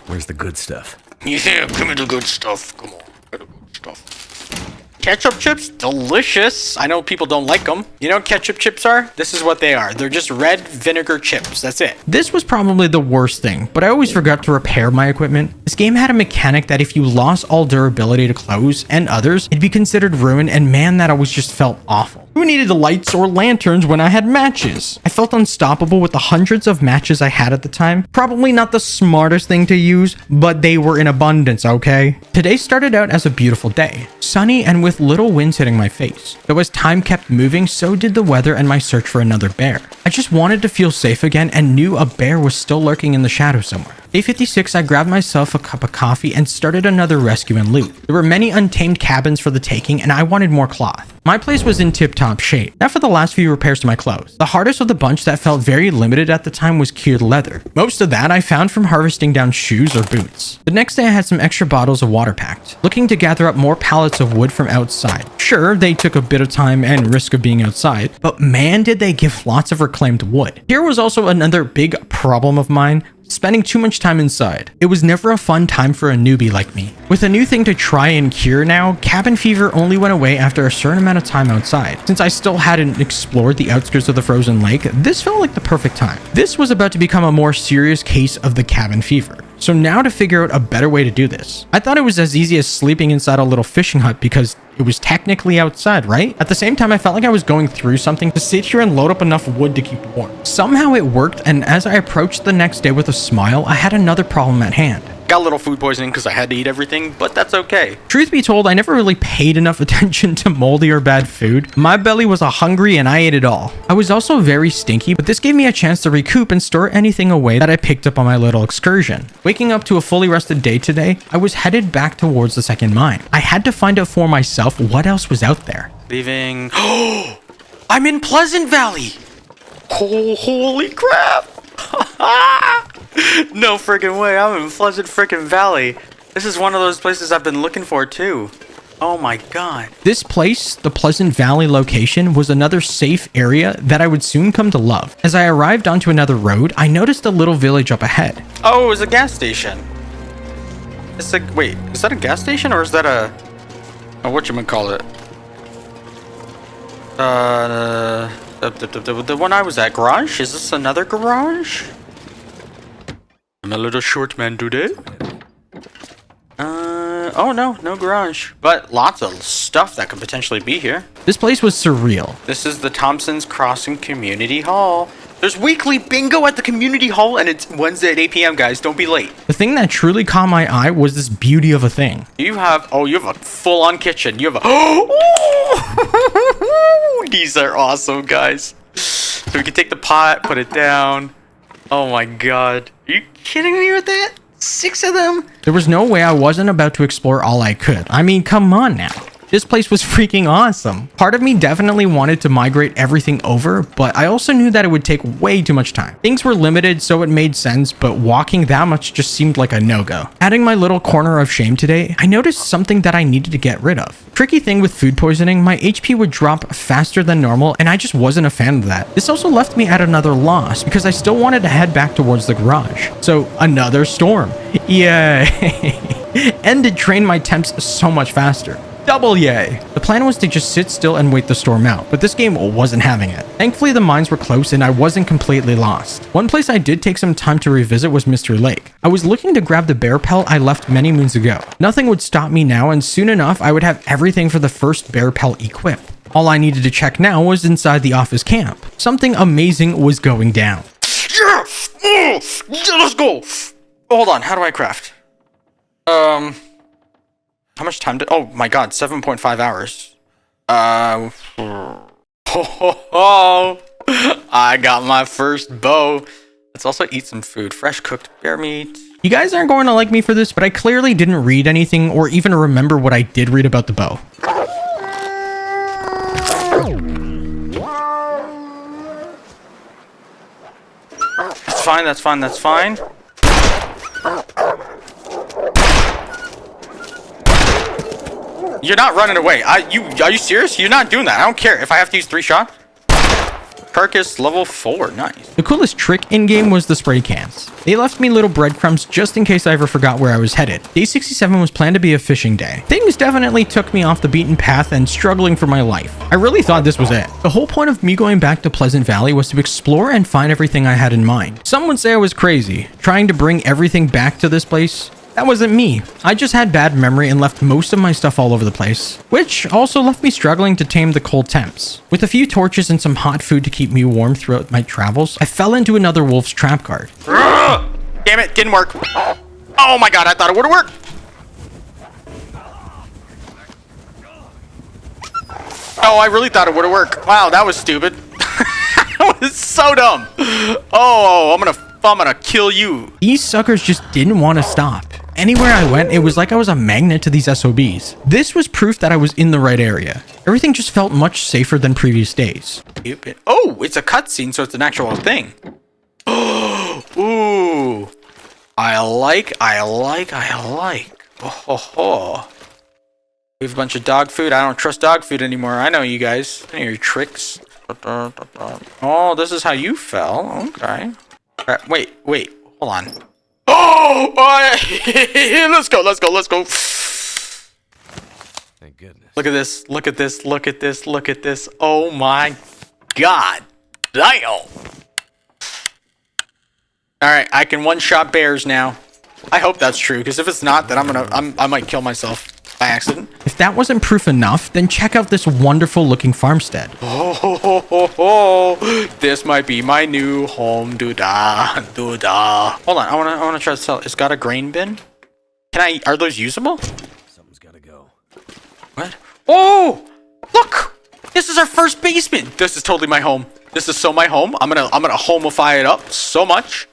Where's the good stuff? Yeah, give me the good stuff. Come on, give me the good stuff. Ketchup chips, delicious. I know people don't like them. You know what ketchup chips are? This is what they are. They're just red vinegar chips. That's it. This was probably the worst thing, but I always forgot to repair my equipment. This game had a mechanic that if you lost all durability to clothes and others, it'd be considered ruined, and man, that always just felt awful. Who needed lights or lanterns when I had matches? I felt unstoppable with the hundreds of matches I had at the time. Probably not the smartest thing to use, but they were in abundance, okay? Today started out as a beautiful day. Sunny and with little winds hitting my face. Though as time kept moving, so did the weather and my search for another bear. I just wanted to feel safe again and knew a bear was still lurking in the shadows somewhere. Day 56, I grabbed myself a cup of coffee and started another rescue and loot. There were many untamed cabins for the taking and I wanted more cloth. My place was in tip-top shape. Now for the last few repairs to my clothes. The hardest of the bunch that felt very limited at the time was cured leather. Most of that I found from harvesting down shoes or boots. The next day I had some extra bottles of water packed, looking to gather up more pallets of wood from outside. Sure, they took a bit of time and risk of being outside, but man did they give lots of reclaimed wood. Here was also another big problem of mine. Spending too much time inside. It was never a fun time for a newbie like me. With a new thing to try and cure now, cabin fever only went away after a certain amount of time outside. Since I still hadn't explored the outskirts of the frozen lake, this felt like the perfect time. This was about to become a more serious case of the cabin fever. So now to figure out a better way to do this. I thought it was as easy as sleeping inside a little fishing hut because it was technically outside, right? At the same time, I felt like I was going through something to sit here and load up enough wood to keep warm. Somehow it worked, and as I approached the next day with a smile, I had another problem at hand. Got a little food poisoning because I had to eat everything, but that's okay. Truth be told, I never really paid enough attention to moldy or bad food. My belly was hungry and I ate it all. I was also very stinky, but this gave me a chance to recoup and store anything away that I picked up on my little excursion. Waking up to a fully rested day today, I was headed back towards the second mine. I had to find out for myself what else was out there. Leaving. Oh, I'm in Pleasant Valley. Oh, holy crap. No friggin' way, I'm in Pleasant frickin' Valley. This is one of those places I've been looking for too. Oh my god. This place, the Pleasant Valley location, was another safe area that I would soon come to love. As I arrived onto another road, I noticed a little village up ahead. Oh, it was a gas station. It's like, wait, is that a gas station or is that a whatchamacallit? The one I was at, garage? Is this another garage? I'm a little short man today. Oh no garage. But lots of stuff that could potentially be here. This place was surreal. This is the Thompson's Crossing Community Hall. There's weekly bingo at the community hall and it's Wednesday at 8 p.m. guys, don't be late. The thing that truly caught my eye was this beauty of a thing. You have a full-on kitchen. You have a... These are awesome, guys. So we can take the pot, put it down. Oh my god. Are you kidding me with that? 6 of them? There was no way I wasn't about to explore all I could. I mean, come on now. This place was freaking awesome. Part of me definitely wanted to migrate everything over, but I also knew that it would take way too much time. Things were limited, so it made sense, but walking that much just seemed like a no-go. Adding my little corner of shame today, I noticed something that I needed to get rid of. Tricky thing with food poisoning, my HP would drop faster than normal, and I just wasn't a fan of that. This also left me at another loss, because I still wanted to head back towards the garage. So, another storm. Yay! And it drained my temps so much faster. Double yay! The plan was to just sit still and wait the storm out, but this game wasn't having it. Thankfully, the mines were close and I wasn't completely lost. One place I did take some time to revisit was Mr. Lake. I was looking to grab the bear pelt I left many moons ago. Nothing would stop me now, and soon enough, I would have everything for the first bear pelt equipped. All I needed to check now was inside the office camp. Something amazing was going down. Yes! Let's go! Hold on, how do I craft? How much time did... Oh my god, 7.5 hours. I got my first bow. Let's also eat some food. Fresh cooked bear meat. You guys aren't going to like me for this, but I clearly didn't read anything or even remember what I did read about the bow. That's fine, that's fine, that's fine. You're not running away. Are you serious? You're not doing that. I don't care if I have to use 3 shots. Carcass level 4. Nice. The coolest trick in-game was the spray cans. They left me little breadcrumbs just in case I ever forgot where I was headed. Day 67 was planned to be a fishing day. Things definitely took me off the beaten path and struggling for my life. I really thought this was it. The whole point of me going back to Pleasant Valley was to explore and find everything I had in mind. Some would say I was crazy, trying to bring everything back to this place. That wasn't me. I just had bad memory and left most of my stuff all over the place, which also left me struggling to tame the cold temps. With a few torches and some hot food to keep me warm throughout my travels, I fell into another wolf's trap guard. Damn it, didn't work. Oh my god, I thought it would have worked. Oh, I really thought it would have worked. Wow, that was stupid. That was so dumb. Oh, I'm gonna kill you. These suckers just didn't want to stop. Anywhere I went, it was like I was a magnet to these SOBs. This was proof that I was in the right area. Everything just felt much safer than previous days. Oh, it's a cutscene, so it's an actual thing. Ooh. I like. Oh. We have a bunch of dog food. I don't trust dog food anymore. I know you guys. I know your tricks. Oh, this is how you fell. Okay. Wait. Hold on. Oh! Let's go. Thank goodness. Look at this. Oh my god. Damn. Alright, I can one-shot bears now. I hope that's true, because if it's not, then I might kill myself by accident. If that wasn't proof enough, then check out this wonderful looking farmstead. Oh, this might be my new home, doodah. Hold on, I wanna try to sell it. It's got a grain bin. Are those usable? Something's gotta go. What? Oh, look! This is our first basement. This is totally my home. This is so my home. I'm gonna homify it up so much.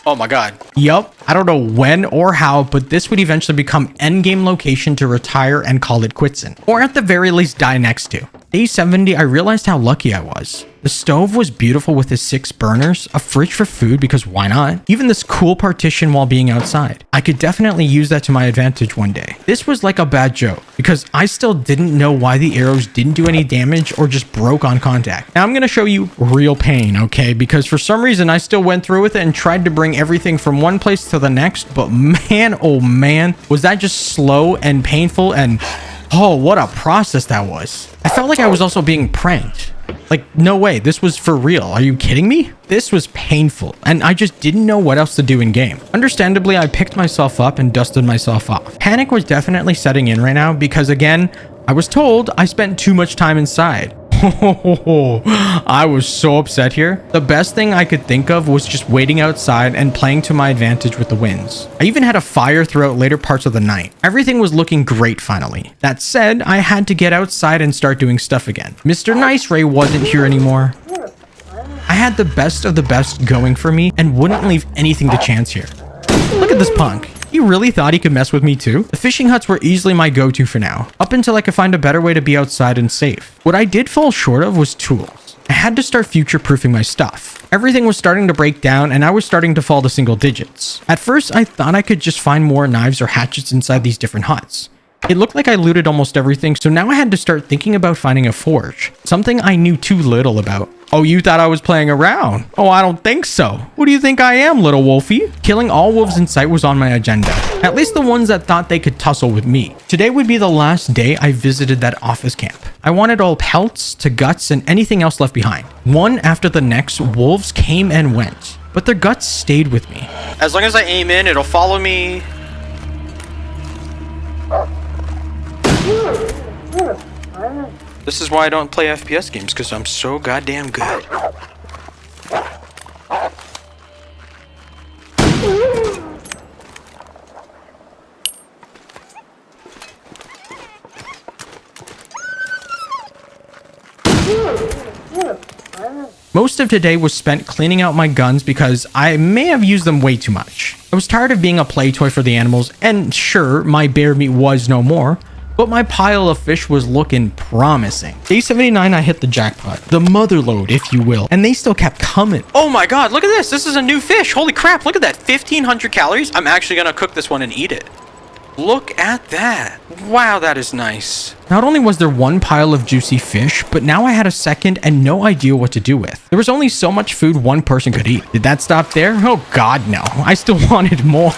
Oh my god. Yup, I don't know when or how, but this would eventually become endgame location to retire and call it quits in. Or at the very least die next to. Day 70, I realized how lucky I was. The stove was beautiful with its 6 burners, a fridge for food because why not? Even this cool partition while being outside. I could definitely use that to my advantage one day. This was like a bad joke because I still didn't know why the arrows didn't do any damage or just broke on contact. Now I'm going to show you real pain, okay? Because for some reason I still went through with it and tried to bring everything from one place to the next, but man, oh man, was that just slow and painful and oh, what a process that was. I felt like I was also being pranked. Like, no way, this was for real. Are you kidding me? This was painful, and I just didn't know what else to do in game. Understandably, I picked myself up and dusted myself off. Panic was definitely setting in right now because, again, I was told I spent too much time inside. I was so upset here. The best thing I could think of was just waiting outside and playing to my advantage with the winds. I even had a fire throughout later parts of the night. Everything was looking great finally. That said, I had to get outside and start doing stuff again. Mr. Nice Ray wasn't here anymore. I had the best of the best going for me and wouldn't leave anything to chance here. Look at this punk. He really thought he could mess with me too? The fishing huts were easily my go-to for now, up until I could find a better way to be outside and safe. What I did fall short of was tools. I had to start future-proofing my stuff. Everything was starting to break down and I was starting to fall to single digits. At first, I thought I could just find more knives or hatchets inside these different huts. It looked like I looted almost everything, so now I had to start thinking about finding a forge. Something I knew too little about. Oh, you thought I was playing around? Oh, I don't think so. Who do you think I am, little wolfie? Killing all wolves in sight was on my agenda. At least the ones that thought they could tussle with me. Today would be the last day I visited that office camp. I wanted all pelts to guts and anything else left behind. One after the next, wolves came and went, but their guts stayed with me. As long as I aim in, it'll follow me. This is why I don't play FPS games, because I'm so goddamn good. Most of today was spent cleaning out my guns because I may have used them way too much. I was tired of being a play toy for the animals, and sure, my bear meat was no more, but my pile of fish was looking promising. Day 79, I hit the jackpot. The mother lode, if you will, and they still kept coming. Oh my god, look at this. This is a new fish. Holy crap, look at that. 1,500 calories. I'm actually gonna cook this one and eat it. Look at that. Wow, that is nice. Not only was there one pile of juicy fish, but now I had a second and no idea what to do with. There was only so much food one person could eat. Did that stop there? Oh god, no. I still wanted more.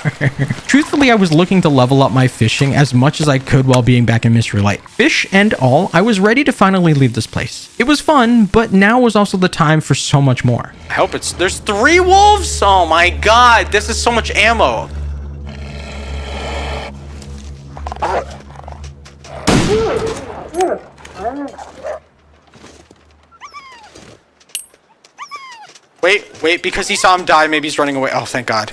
Truthfully, I was looking to level up my fishing as much as I could while being back in Mystery Lake. Fish and all, I was ready to finally leave this place. It was fun, but now was also the time for so much more. I hope there's 3 wolves? Oh my god, this is so much ammo. Wait, because he saw him die, maybe he's running away. Oh, thank God.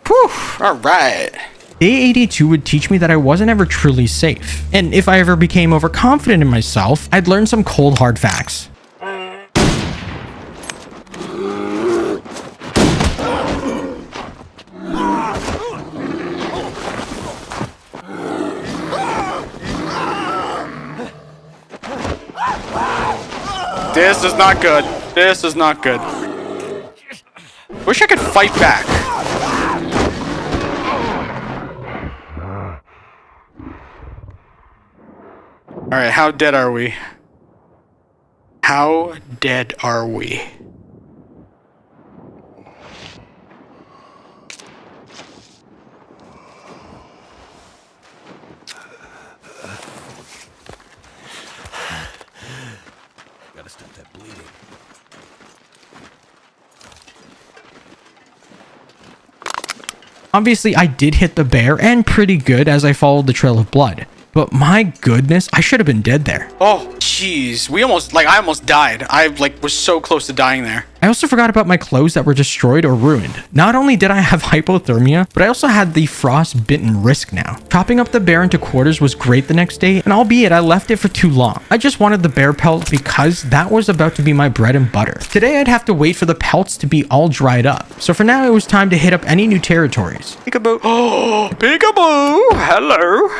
Whew, all right. Day 82 would teach me that I wasn't ever truly safe. And if I ever became overconfident in myself, I'd learn some cold hard facts. This is not good. This is not good. Wish I could fight back. Alright, how dead are we? How dead are we? Gotta stop that bleeding. Obviously, I did hit the bear, and pretty good as I followed the trail of blood. But my goodness, I should have been dead there. Oh, jeez. I almost died. I, was so close to dying there. I also forgot about my clothes that were destroyed or ruined. Not only did I have hypothermia, but I also had the frostbitten wrist now. Chopping up the bear into quarters was great the next day, and albeit I left it for too long. I just wanted the bear pelt because that was about to be my bread and butter. Today I'd have to wait for the pelts to be all dried up. So for now, it was time to hit up any new territories. Peekaboo. Oh, peekaboo. Hello.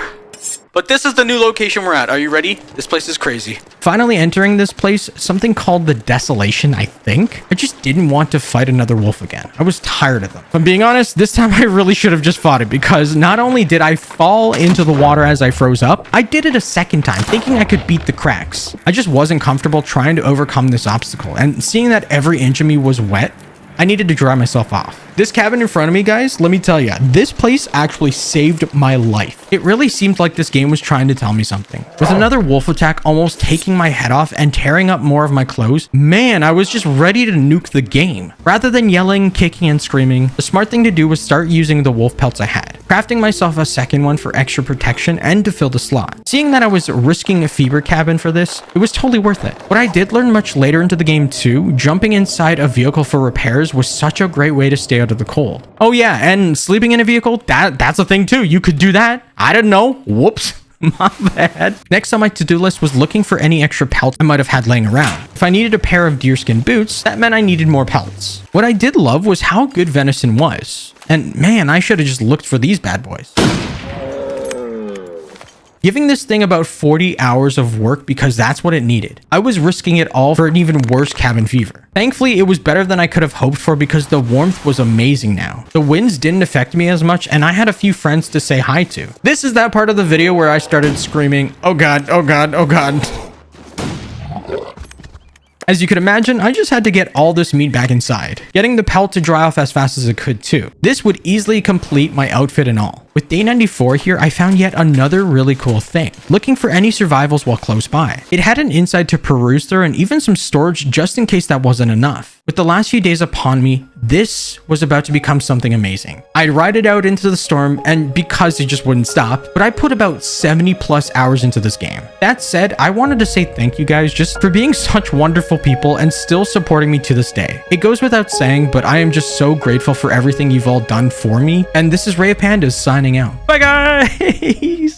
But this is the new location we're at. Are you ready? This place is crazy. Finally entering this place, something called the Desolation, I think. I just didn't want to fight another wolf again. I was tired of them. If I'm being honest, this time I really should have just fought it because not only did I fall into the water as I froze up, I did it a second time, thinking I could beat the cracks. I just wasn't comfortable trying to overcome this obstacle, and seeing that every inch of me was wet, I needed to dry myself off. This cabin in front of me, guys, let me tell you, this place actually saved my life. It really seemed like this game was trying to tell me something. With another wolf attack almost taking my head off and tearing up more of my clothes, man, I was just ready to nuke the game. Rather than yelling, kicking, and screaming, the smart thing to do was start using the wolf pelts I had, crafting myself a second one for extra protection and to fill the slot. Seeing that I was risking a fever cabin for this, it was totally worth it. What I did learn much later into the game too, jumping inside a vehicle for repairs was such a great way to stay out of the cold. Oh yeah, and sleeping in a vehicle, that's a thing too. You could do that. I don't know. Whoops. My bad. Next on my to-do list was looking for any extra pelts I might have had laying around. If I needed a pair of deerskin boots, that meant I needed more pelts. What I did love was how good venison was. And man, I should have just looked for these bad boys. Giving this thing about 40 hours of work because that's what it needed. I was risking it all for an even worse cabin fever. Thankfully, it was better than I could have hoped for because the warmth was amazing now. The winds didn't affect me as much and I had a few friends to say hi to. This is that part of the video where I started screaming, "Oh God, oh God, oh God." As you could imagine, I just had to get all this meat back inside, getting the pelt to dry off as fast as it could too. This would easily complete my outfit and all. With day 94 here, I found yet another really cool thing, looking for any survivals while close by. It had an inside to peruse through and even some storage just in case that wasn't enough. With the last few days upon me, this was about to become something amazing. I'd ride it out into the storm and because it just wouldn't stop, but I put about 70 plus hours into this game. That said, I wanted to say thank you guys just for being such wonderful people and still supporting me to this day. It goes without saying, but I am just so grateful for everything you've all done for me. And this is Ray of Pandas signing out. Bye guys!